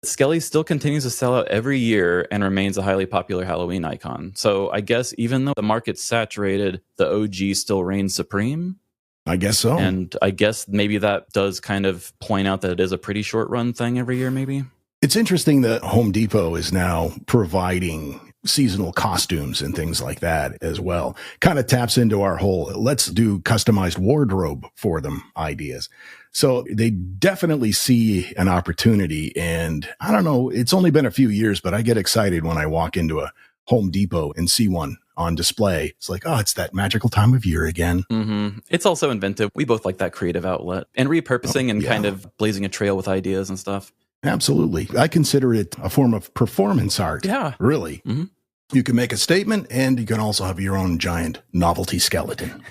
Skelly still continues to sell out every year and remains a highly popular Halloween icon. So I guess even though the market's saturated, the OG still reigns supreme. I guess so. And I guess maybe that does kind of point out that it is a pretty short run thing every year, maybe. It's interesting that Home Depot is now providing seasonal costumes and things like that as well. Kind of taps into our whole, let's do customized wardrobe for them ideas. So they definitely see an opportunity. And I don't know, it's only been a few years, but I get excited when I walk into a Home Depot and see one on display. It's like, oh, it's that magical time of year again. Mm-hmm. It's also inventive. We both like that creative outlet and repurposing and kind of blazing a trail with ideas and stuff. Absolutely. I consider it a form of performance art. Yeah. Really. Mm-hmm. You can make a statement and you can also have your own giant novelty skeleton.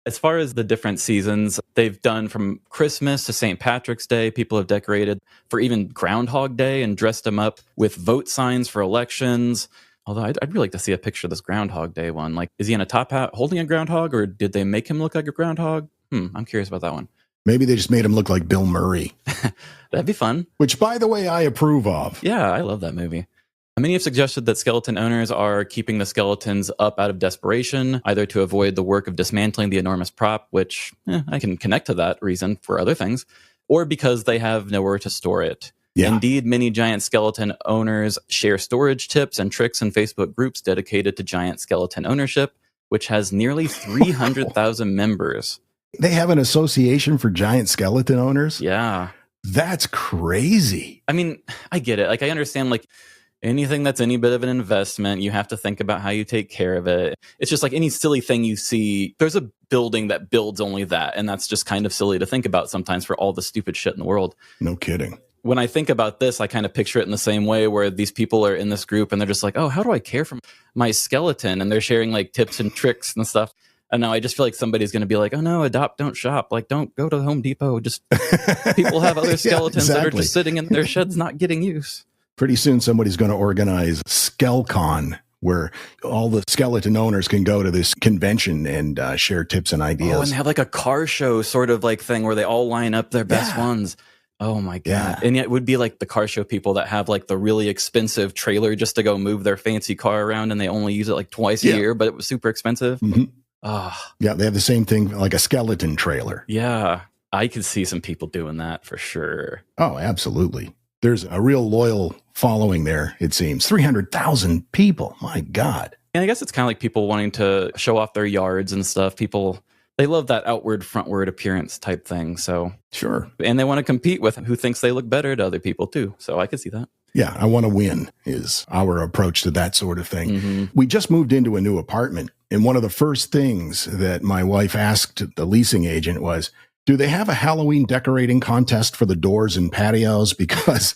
As far as the different seasons, they've done from Christmas to St. Patrick's Day. People have decorated for even Groundhog Day and dressed them up with vote signs for elections. Although I'd really like to see a picture of this Groundhog Day one. Like, is he in a top hat holding a groundhog, or did they make him look like a groundhog? I'm curious about that one. Maybe they just made him look like Bill Murray. That'd be fun. Which, by the way, I approve of. Yeah, I love that movie. Many have suggested that skeleton owners are keeping the skeletons up out of desperation, either to avoid the work of dismantling the enormous prop, which I can connect to that reason for other things, or because they have nowhere to store it. Yeah. Indeed, many giant skeleton owners share storage tips and tricks in Facebook groups dedicated to giant skeleton ownership, which has nearly 300,000 members. They have an association for giant skeleton owners? Yeah. That's crazy. I mean, I get it. Like, I understand, like, Anything that's any bit of an investment, you have to think about how you take care of it. It's just like any silly thing you see. There's a building that builds only that, and that's just kind of silly to think about sometimes for all the stupid shit in the world. No kidding. When I think about this, I kind of picture it in the same way where these people are in this group and they're just like, oh, how do I care for my skeleton? And they're sharing like tips and tricks and stuff. And now I just feel like somebody's going to be like, oh no, adopt, don't shop. Like, don't go to Home Depot. Just people have other skeletons that are just sitting in their sheds not getting use. Pretty soon somebody's going to organize SkelCon, where all the skeleton owners can go to this convention and share tips and ideas. Oh, and they have like a car show sort of like thing where they all line up their best ones. Oh my God. Yeah. And yet it would be like the car show people that have like the really expensive trailer just to go move their fancy car around, and they only use it like twice a year, but it was super expensive. Mm-hmm. Oh. Yeah, they have the same thing, like a skeleton trailer. Yeah. I could see some people doing that for sure. Oh, absolutely. There's a real loyal following there, it seems. 300,000 people. My God. And I guess it's kind of like people wanting to show off their yards and stuff. People, they love that outward, frontward appearance type thing. So sure. And they want to compete with who thinks they look better to other people too. So I could see that. Yeah, I want to win is our approach to that sort of thing. Mm-hmm. We just moved into a new apartment, and one of the first things that my wife asked the leasing agent was, do they have a Halloween decorating contest for the doors and patios? Because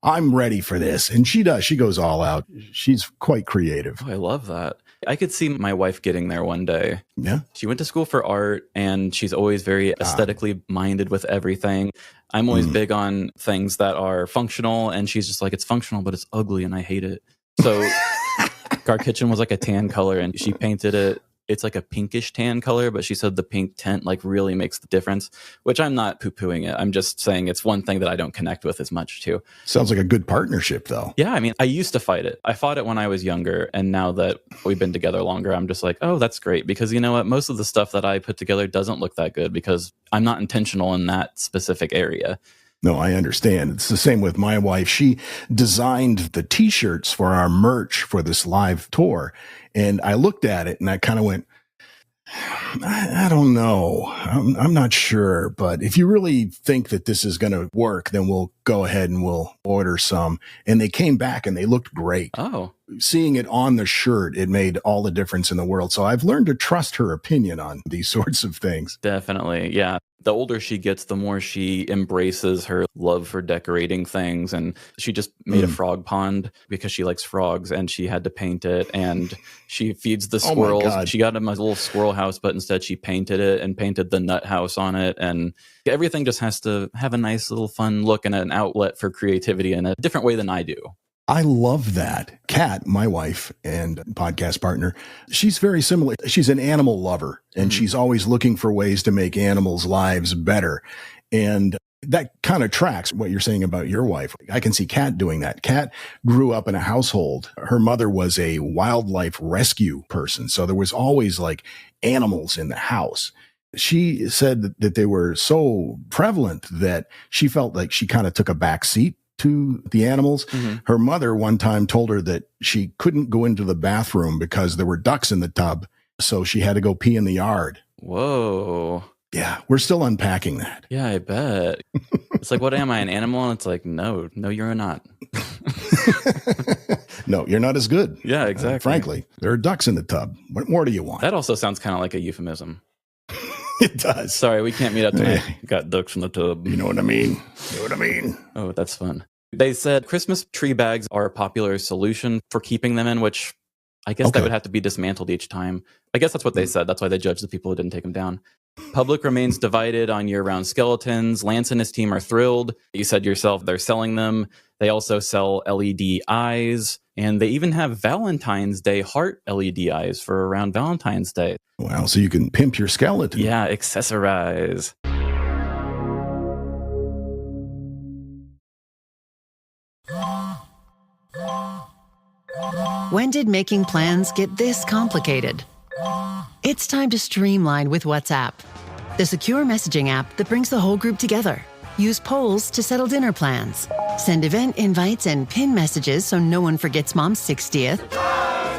I'm ready for this. And she does. She goes all out. She's quite creative. Oh, I love that. I could see my wife getting there one day. Yeah. She went to school for art, and she's always very aesthetically minded with everything. I'm always big on things that are functional, and she's just like, it's functional, but it's ugly and I hate it. So our kitchen was like a tan color, and she painted it. It's like a pinkish tan color, but she said the pink tint like really makes the difference, which I'm not poo-pooing it. I'm just saying it's one thing that I don't connect with as much too. Sounds like a good partnership though. Yeah. I mean, I used to fight it. I fought it when I was younger. And now that we've been together longer, I'm just like, oh, that's great. Because you know what? Most of the stuff that I put together doesn't look that good because I'm not intentional in that specific area. No, I understand. It's the same with my wife. She designed the t-shirts for our merch for this live tour. And I looked at it and I kind of went, I don't know. I'm not sure. But if you really think that this is going to work, then we'll go ahead and we'll order some. And they came back and they looked great. Oh. Seeing it on the shirt, it made all the difference in the world. So I've learned to trust her opinion on these sorts of things. Definitely. Yeah. The older she gets, the more she embraces her love for decorating things. And she just made a frog pond because she likes frogs, and she had to paint it. And she feeds the squirrels. Oh, she got him a little squirrel house, but instead she painted it and painted the nut house on it. And everything just has to have a nice little fun look and an outlet for creativity in a different way than I do. I love that. Kat, my wife and podcast partner, she's very similar. She's an animal lover, and she's always looking for ways to make animals' lives better. And that kind of tracks what you're saying about your wife. I can see Kat doing that. Kat grew up in a household. Her mother was a wildlife rescue person. So there was always like animals in the house. She said that they were so prevalent that she felt like she kind of took a back seat to the animals. Her mother one time told her that she couldn't go into the bathroom because there were ducks in the tub. So she had to go pee in the yard. Whoa. Yeah, we're still unpacking that. Yeah, I bet. It's like, what am I, an animal? And it's like, no, you're not. No, you're not as good. Yeah, exactly. Frankly, there are ducks in the tub. What more do you want? That also sounds kind of like a euphemism. It does. Sorry, we can't meet up tonight. Got ducks in the tub. You know what I mean? You know what I mean? Oh, that's fun. They said Christmas tree bags are a popular solution for keeping them in, which I guess that would have to be dismantled each time. I guess that's what they said. That's why they judged the people who didn't take them down. Public remains divided on year-round skeletons. Lance and his team are thrilled. You said yourself they're selling them. They also sell LED eyes, and they even have Valentine's Day heart LED eyes for around Valentine's Day. Wow, so you can pimp your skeleton. Yeah, accessorize. When did making plans get this complicated? It's time to streamline with WhatsApp, the secure messaging app that brings the whole group together. Use polls to settle dinner plans. Send event invites and pin messages so no one forgets Mom's 60th.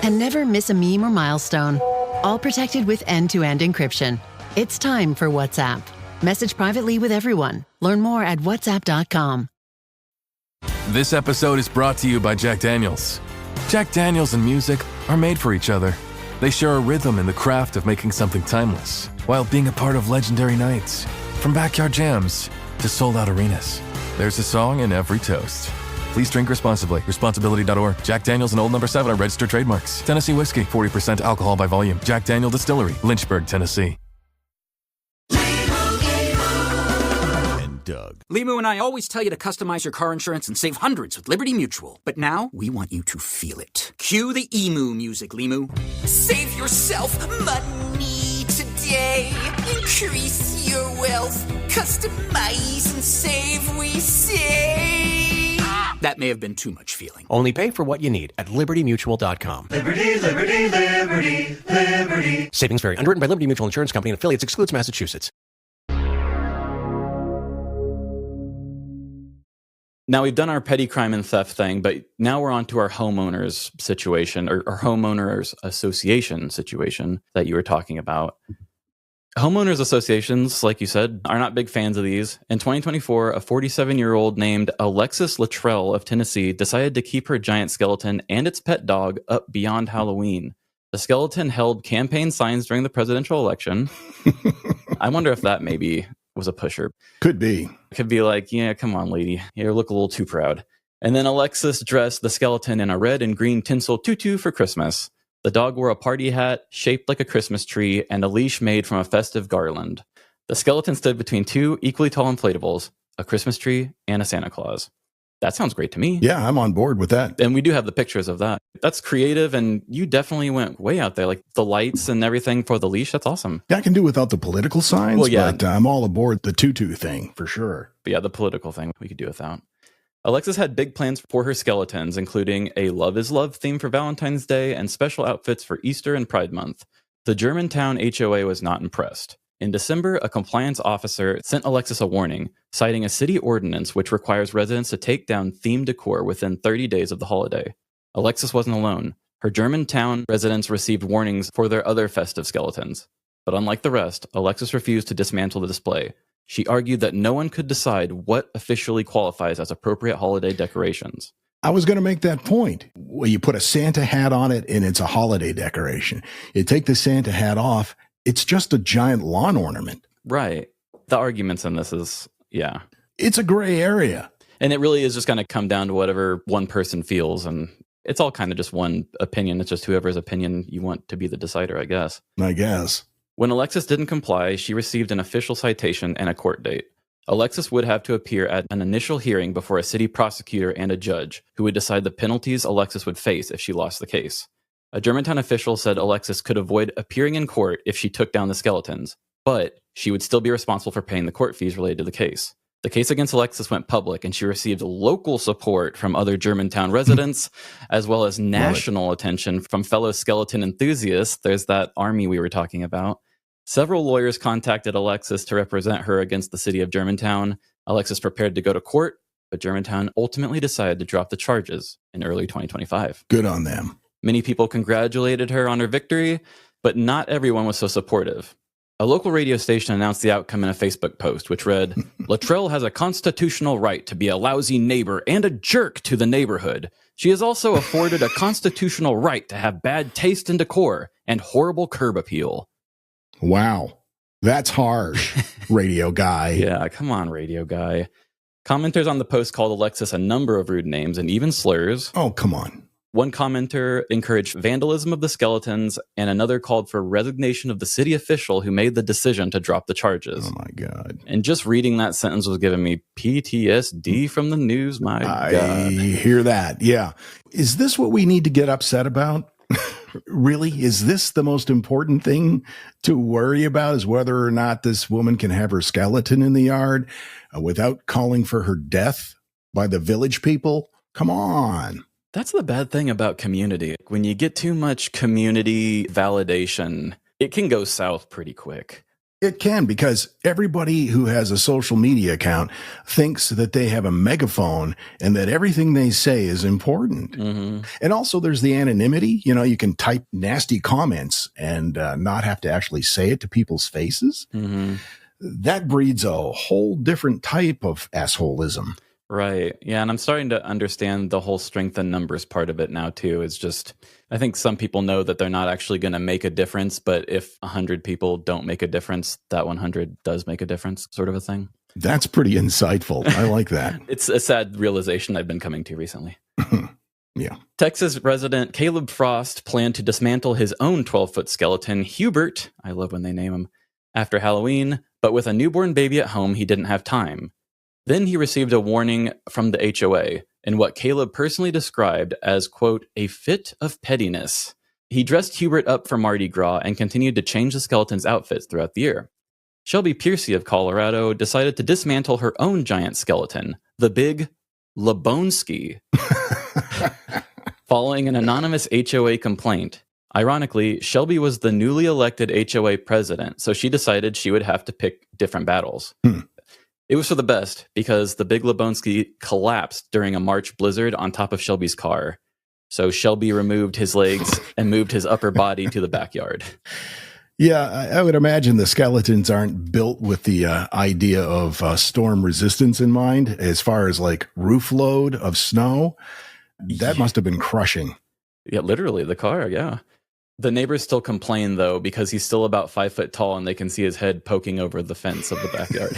And never miss a meme or milestone. All protected with end-to-end encryption. It's time for WhatsApp. Message privately with everyone. Learn more at whatsapp.com. This episode is brought to you by Jack Daniels. Jack Daniels and music are made for each other. They share a rhythm in the craft of making something timeless, while being a part of legendary nights. From backyard jams to sold-out arenas, there's a song in every toast. Please drink responsibly. Responsibility.org. Jack Daniels and Old No. 7 are registered trademarks. Tennessee whiskey, 40% alcohol by volume. Jack Daniel Distillery, Lynchburg, Tennessee. Doug. Limu and I always tell you to customize your car insurance and save hundreds with Liberty Mutual. But now, we want you to feel it. Cue the emu music, Limu. Save yourself money today. Increase your wealth. Customize and save, we say. That may have been too much feeling. Only pay for what you need at libertymutual.com. Liberty, liberty, liberty, liberty. Savings vary. Underwritten by Liberty Mutual Insurance Company and affiliates. Excludes Massachusetts. Now we've done our petty crime and theft thing, but now we're on to our homeowners situation or homeowners association situation that you were talking about. Homeowners associations, like you said, are not big fans of these. In 2024, a 47-year-old named Alexis Luttrell of Tennessee decided to keep her giant skeleton and its pet dog up beyond Halloween. The skeleton held campaign signs during the presidential election. I wonder if that maybe was a pusher. Could be. Could be like, yeah, come on, lady. You look a little too proud. And then Alexis dressed the skeleton in a red and green tinsel tutu for Christmas. The dog wore a party hat shaped like a Christmas tree and a leash made from a festive garland. The skeleton stood between two equally tall inflatables, a Christmas tree and a Santa Claus. That sounds great to me. Yeah, I'm on board with that. And we do have the pictures of that. That's creative, and you definitely went way out there. Like the lights and everything for the leash, that's awesome. Yeah, I can do without the political signs, well, yeah. But I'm all aboard the tutu thing, for sure. But yeah, the political thing we could do without. Alexis had big plans for her skeletons, including a Love is Love theme for Valentine's Day and special outfits for Easter and Pride Month. The Germantown HOA was not impressed. In December, a compliance officer sent Alexis a warning, citing a city ordinance which requires residents to take down themed decor within 30 days of the holiday. Alexis wasn't alone. Her Germantown residents received warnings for their other festive skeletons. But unlike the rest, Alexis refused to dismantle the display. She argued that no one could decide what officially qualifies as appropriate holiday decorations. I was going to make that point. Well, you put a Santa hat on it and it's a holiday decoration. You take the Santa hat off, it's just a giant lawn ornament. Right. The arguments in this is, yeah. It's a gray area. And it really is just going to come down to whatever one person feels. And it's all kind of just one opinion. It's just whoever's opinion you want to be the decider, I guess. I guess. When Alexis didn't comply, she received an official citation and a court date. Alexis would have to appear at an initial hearing before a city prosecutor and a judge who would decide the penalties Alexis would face if she lost the case. A Germantown official said Alexis could avoid appearing in court if she took down the skeletons, but she would still be responsible for paying the court fees related to the case. The case against Alexis went public, and she received local support from other Germantown residents, as well as national attention from fellow skeleton enthusiasts. There's that army we were talking about. Several lawyers contacted Alexis to represent her against the city of Germantown. Alexis prepared to go to court, but Germantown ultimately decided to drop the charges in early 2025. Good on them. Many people congratulated her on her victory, but not everyone was so supportive. A local radio station announced the outcome in a Facebook post, which read, Luttrell has a constitutional right to be a lousy neighbor and a jerk to the neighborhood. She is also afforded a constitutional right to have bad taste and decor and horrible curb appeal. Wow. That's harsh, radio guy. Yeah, come on, radio guy. Commenters on the post called Alexis a number of rude names and even slurs. Oh, come on. One commenter encouraged vandalism of the skeletons, and another called for resignation of the city official who made the decision to drop the charges. Oh, my God. And just reading that sentence was giving me PTSD from the news. My God. I hear that. Yeah. Is this what we need to get upset about? Really? Is this the most important thing to worry about, is whether or not this woman can have her skeleton in the yard without calling for her death by the village people? Come on. That's the bad thing about community. When you get too much community validation, it can go south pretty quick. It can, because everybody who has a social media account thinks that they have a megaphone and that everything they say is important. Mm-hmm. And also there's the anonymity. You know, you can type nasty comments and not have to actually say it to people's faces. Mm-hmm. That breeds a whole different type of assholism. Right. Yeah. And I'm starting to understand the whole strength and numbers part of it now, too. It's just, I think some people know that they're not actually going to make a difference. But if 100 people don't make a difference, that 100 does make a difference, sort of a thing. That's pretty insightful. I like that. It's a sad realization I've been coming to recently. Yeah. Texas resident Caleb Frost planned to dismantle his own 12-foot skeleton, Hubert, I love when they name him, after Halloween, but with a newborn baby at home, he didn't have time. Then he received a warning from the HOA in what Caleb personally described as, quote, a fit of pettiness. He dressed Hubert up for Mardi Gras and continued to change the skeleton's outfits throughout the year. Shelby Piercy of Colorado decided to dismantle her own giant skeleton, the Big Lebowski, following an anonymous HOA complaint. Ironically, Shelby was the newly elected HOA president, so she decided she would have to pick different battles. It was for the best, because the Big Lebowski collapsed during a March blizzard on top of Shelby's car. So Shelby removed his legs and moved his upper body to the backyard. Yeah, I would imagine the skeletons aren't built with the idea of storm resistance in mind, as far as like roof load of snow. That must have been crushing. Yeah, literally, the car, yeah. The neighbors still complain, though, because he's still about 5 foot tall and they can see his head poking over the fence of the backyard.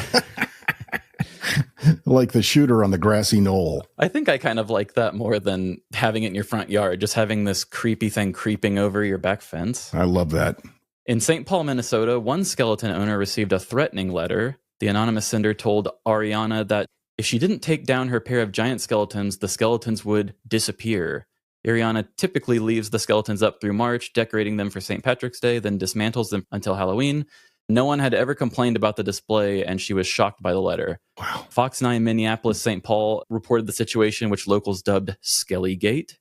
Like the shooter on the grassy knoll. I think I kind of like that more than having it in your front yard, just having this creepy thing creeping over your back fence. I love that. In St. Paul, Minnesota, one skeleton owner received a threatening letter. The anonymous sender told Ariana that if she didn't take down her pair of giant skeletons, the skeletons would disappear. Ariana typically leaves the skeletons up through March, decorating them for St. Patrick's Day, then dismantles them until Halloween. No one had ever complained about the display, and she was shocked by the letter. Wow. Fox 9 Minneapolis St. Paul reported the situation, which locals dubbed Skellygate.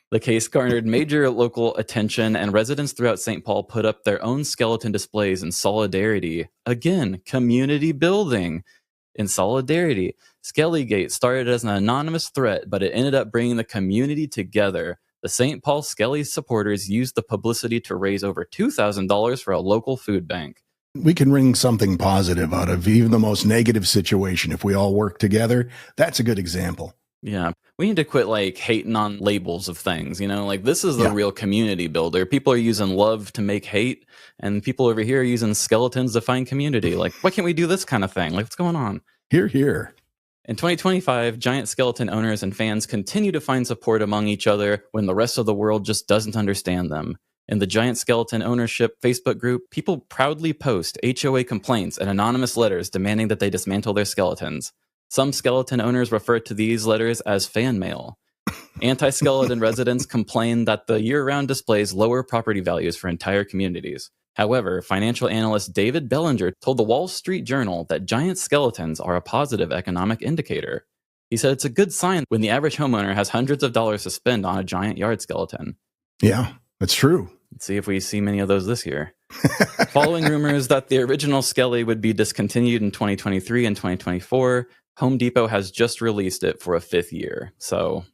The case garnered major local attention, and residents throughout St. Paul put up their own skeleton displays in solidarity. Again, community building. In solidarity, Skellygate started as an anonymous threat, but it ended up bringing the community together. The St. Paul Skelly supporters used the publicity to raise over $2,000 for a local food bank. We can wring something positive out of even the most negative situation if we all work together. That's a good example. Yeah, we need to quit like hating on labels of things, you know, like this is the real community builder. People are using love to make hate, and people over here are using skeletons to find community. Like, why can't we do this kind of thing? Like, what's going on? Hear, hear. In 2025, giant skeleton owners and fans continue to find support among each other when the rest of the world just doesn't understand them. In the Giant Skeleton Ownership Facebook group, people proudly post HOA complaints and anonymous letters demanding that they dismantle their skeletons. Some skeleton owners refer to these letters as fan mail. Anti-skeleton residents complain that the year-round displays lower property values for entire communities. However, financial analyst David Bellinger told the Wall Street Journal that giant skeletons are a positive economic indicator. He said it's a good sign when the average homeowner has hundreds of dollars to spend on a giant yard skeleton. Yeah, that's true. Let's see if we see many of those this year. Following rumors that the original Skelly would be discontinued in 2023 and 2024, Home Depot has just released it for a 5th year. So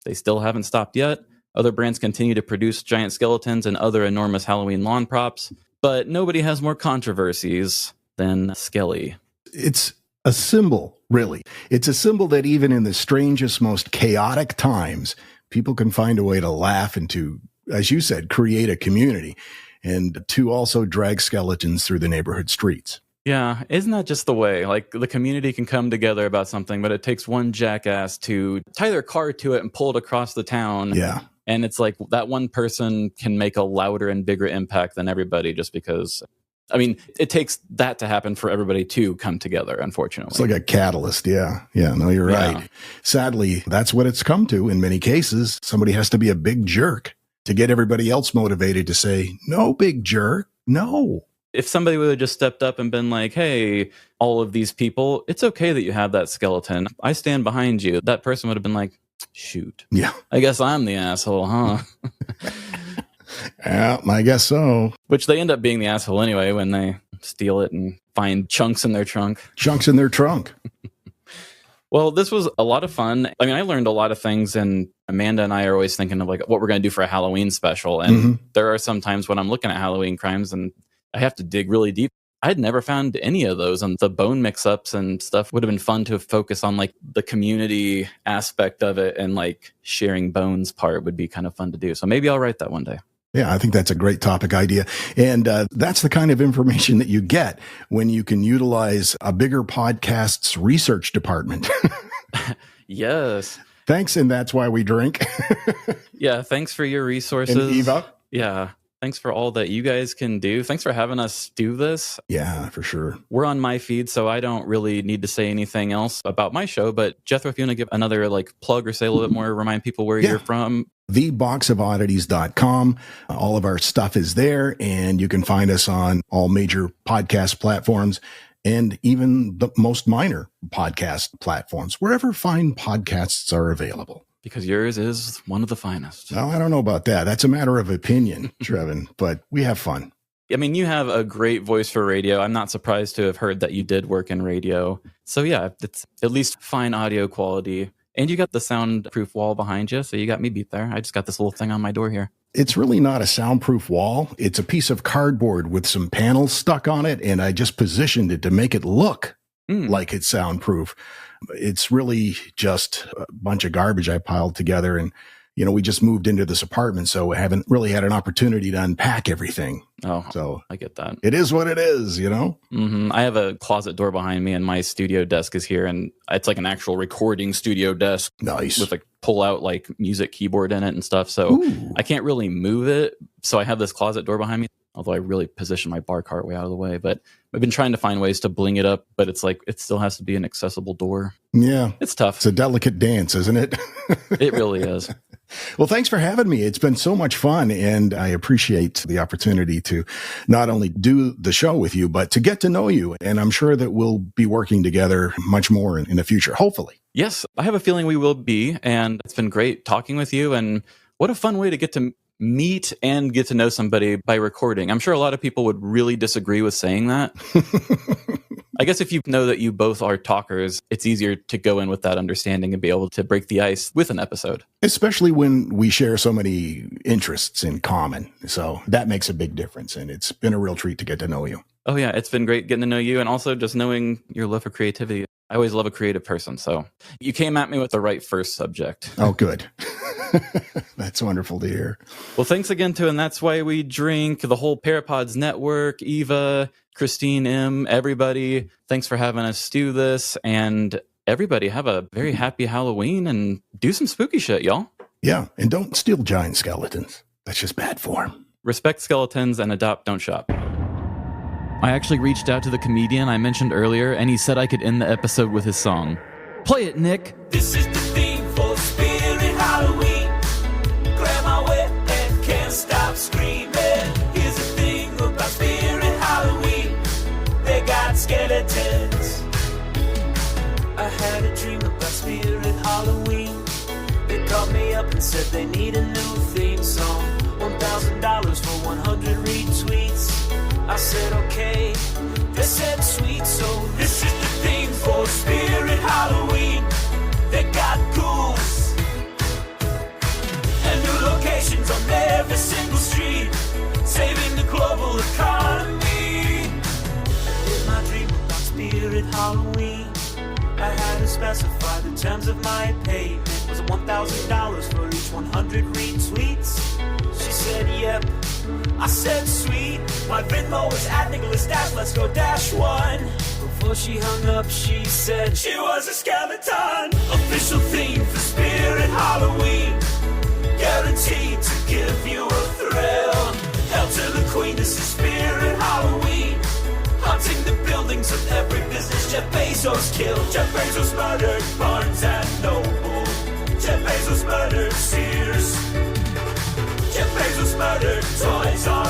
they still haven't stopped yet. Other brands continue to produce giant skeletons and other enormous Halloween lawn props, but nobody has more controversies than Skelly. It's a symbol, really. It's a symbol that even in the strangest, most chaotic times, people can find a way to laugh and to, as you said, create a community, and to also drag skeletons through the neighborhood streets. Yeah, isn't that just the way? Like, the community can come together about something, but it takes one jackass to tie their car to it and pull it across the town. Yeah. And it's like that one person can make a louder and bigger impact than everybody just because, I mean, it takes that to happen for everybody to come together, unfortunately. It's like a catalyst. Yeah. Yeah. No, you're right. Sadly, that's what it's come to in many cases. Somebody has to be a big jerk to get everybody else motivated to say, no, big jerk. No. If somebody would have just stepped up and been like, hey, all of these people, it's okay that you have that skeleton. I stand behind you. That person would have been like, shoot. Yeah. I guess I'm the asshole, huh? Yeah, I guess so. Which they end up being the asshole anyway when they steal it and find chunks in their trunk. Chunks in their trunk. Well, this was a lot of fun. I mean, I learned a lot of things, and Amanda and I are always thinking of like what we're going to do for a Halloween special. And there are some times when I'm looking at Halloween crimes and I have to dig really deep. I'd never found any of those, and the bone mix-ups and stuff would have been fun to focus on, like the community aspect of it, and like sharing bones part would be kind of fun to do. So maybe I'll write that one day. Yeah, I think that's a great topic idea. And that's the kind of information that you get when you can utilize a bigger podcast's research department. Yes. Thanks, and that's why we drink. Yeah, thanks for your resources. And Eva? Yeah. Thanks for all that you guys can do. Thanks for having us do this. Yeah, for sure. We're on my feed, so I don't really need to say anything else about my show. But Jethro, if you want to give another like plug or say a little bit more, remind people where you're from. TheBoxofOddities.com. All of our stuff is there, and you can find us on all major podcast platforms and even the most minor podcast platforms, wherever fine podcasts are available. Because yours is one of the finest. Well, I don't know about that. That's a matter of opinion, Trevin, but we have fun. I mean, you have a great voice for radio. I'm not surprised to have heard that you did work in radio. So yeah, it's at least fine audio quality. And you got the soundproof wall behind you, so you got me beat there. I just got this little thing on my door here. It's really not a soundproof wall. It's a piece of cardboard with some panels stuck on it, and I just positioned it to make it look like it's soundproof. It's really just a bunch of garbage I piled together, and we just moved into this apartment, so I haven't really had an opportunity to unpack everything. Oh, so I get that. It is what it is, Mm-hmm. I have a closet door behind me, and my studio desk is here, and it's like an actual recording studio desk. Nice. With a pull-out like music keyboard in it and stuff. So I can't really move it. So I have this closet door behind me, although I really position my bar cart way out of the way. But I've been trying to find ways to bling it up, but it's like it still has to be an accessible door. Yeah. It's tough. It's a delicate dance, isn't it? It really is. Well, thanks for having me. It's been so much fun, and I appreciate the opportunity to not only do the show with you, but to get to know you. And I'm sure that we'll be working together much more in the future, hopefully. Yes, I have a feeling we will be, and it's been great talking with you, and what a fun way to get to meet and get to know somebody by recording. I'm sure a lot of people would really disagree with saying that. I guess if you know that you both are talkers, it's easier to go in with that understanding and be able to break the ice with an episode. Especially when we share so many interests in common. So that makes a big difference, and it's been a real treat to get to know you. Oh yeah, it's been great getting to know you, and also just knowing your love for creativity. I always love a creative person, so you came at me with the right first subject. Oh, good. That's wonderful to hear. Well, thanks again to And That's Why We Drink, the whole ParaPods Network, Eva, Christine M., everybody. Thanks for having us do this, and everybody have a very happy Halloween and do some spooky shit, y'all. Yeah, and don't steal giant skeletons. That's just bad form. Respect skeletons and adopt, don't shop. I actually reached out to the comedian I mentioned earlier, and he said I could end the episode with his song. Play it, Nick. This is the theme for Spirit Halloween. Grandma wet and can't stop screaming. Here's the thing about Spirit Halloween. They got skeletons. I had a dream about Spirit Halloween. They called me up and said they need a new theme song. $1,000 for 100 retweets. I said okay, they said sweet, so this is the theme for Spirit Halloween. They got ghouls and new locations on every single street, saving the global economy. In my dream about Spirit Halloween, I had to specify the terms of my payment. Was it $1,000 for each 100 retweets? She said yep. I said sweet, my Venmo is at Nicholas Dash, let's go -1. Before she hung up, she said she was a skeleton. Official theme for Spirit Halloween, guaranteed to give you a thrill. Hail to the Queen, this is Spirit Halloween, haunting the buildings of every business Jeff Bezos killed. Jeff Bezos murdered Barnes and Noble. Jeff Bezos murdered Sears. Jeff Bezos murdered Toys R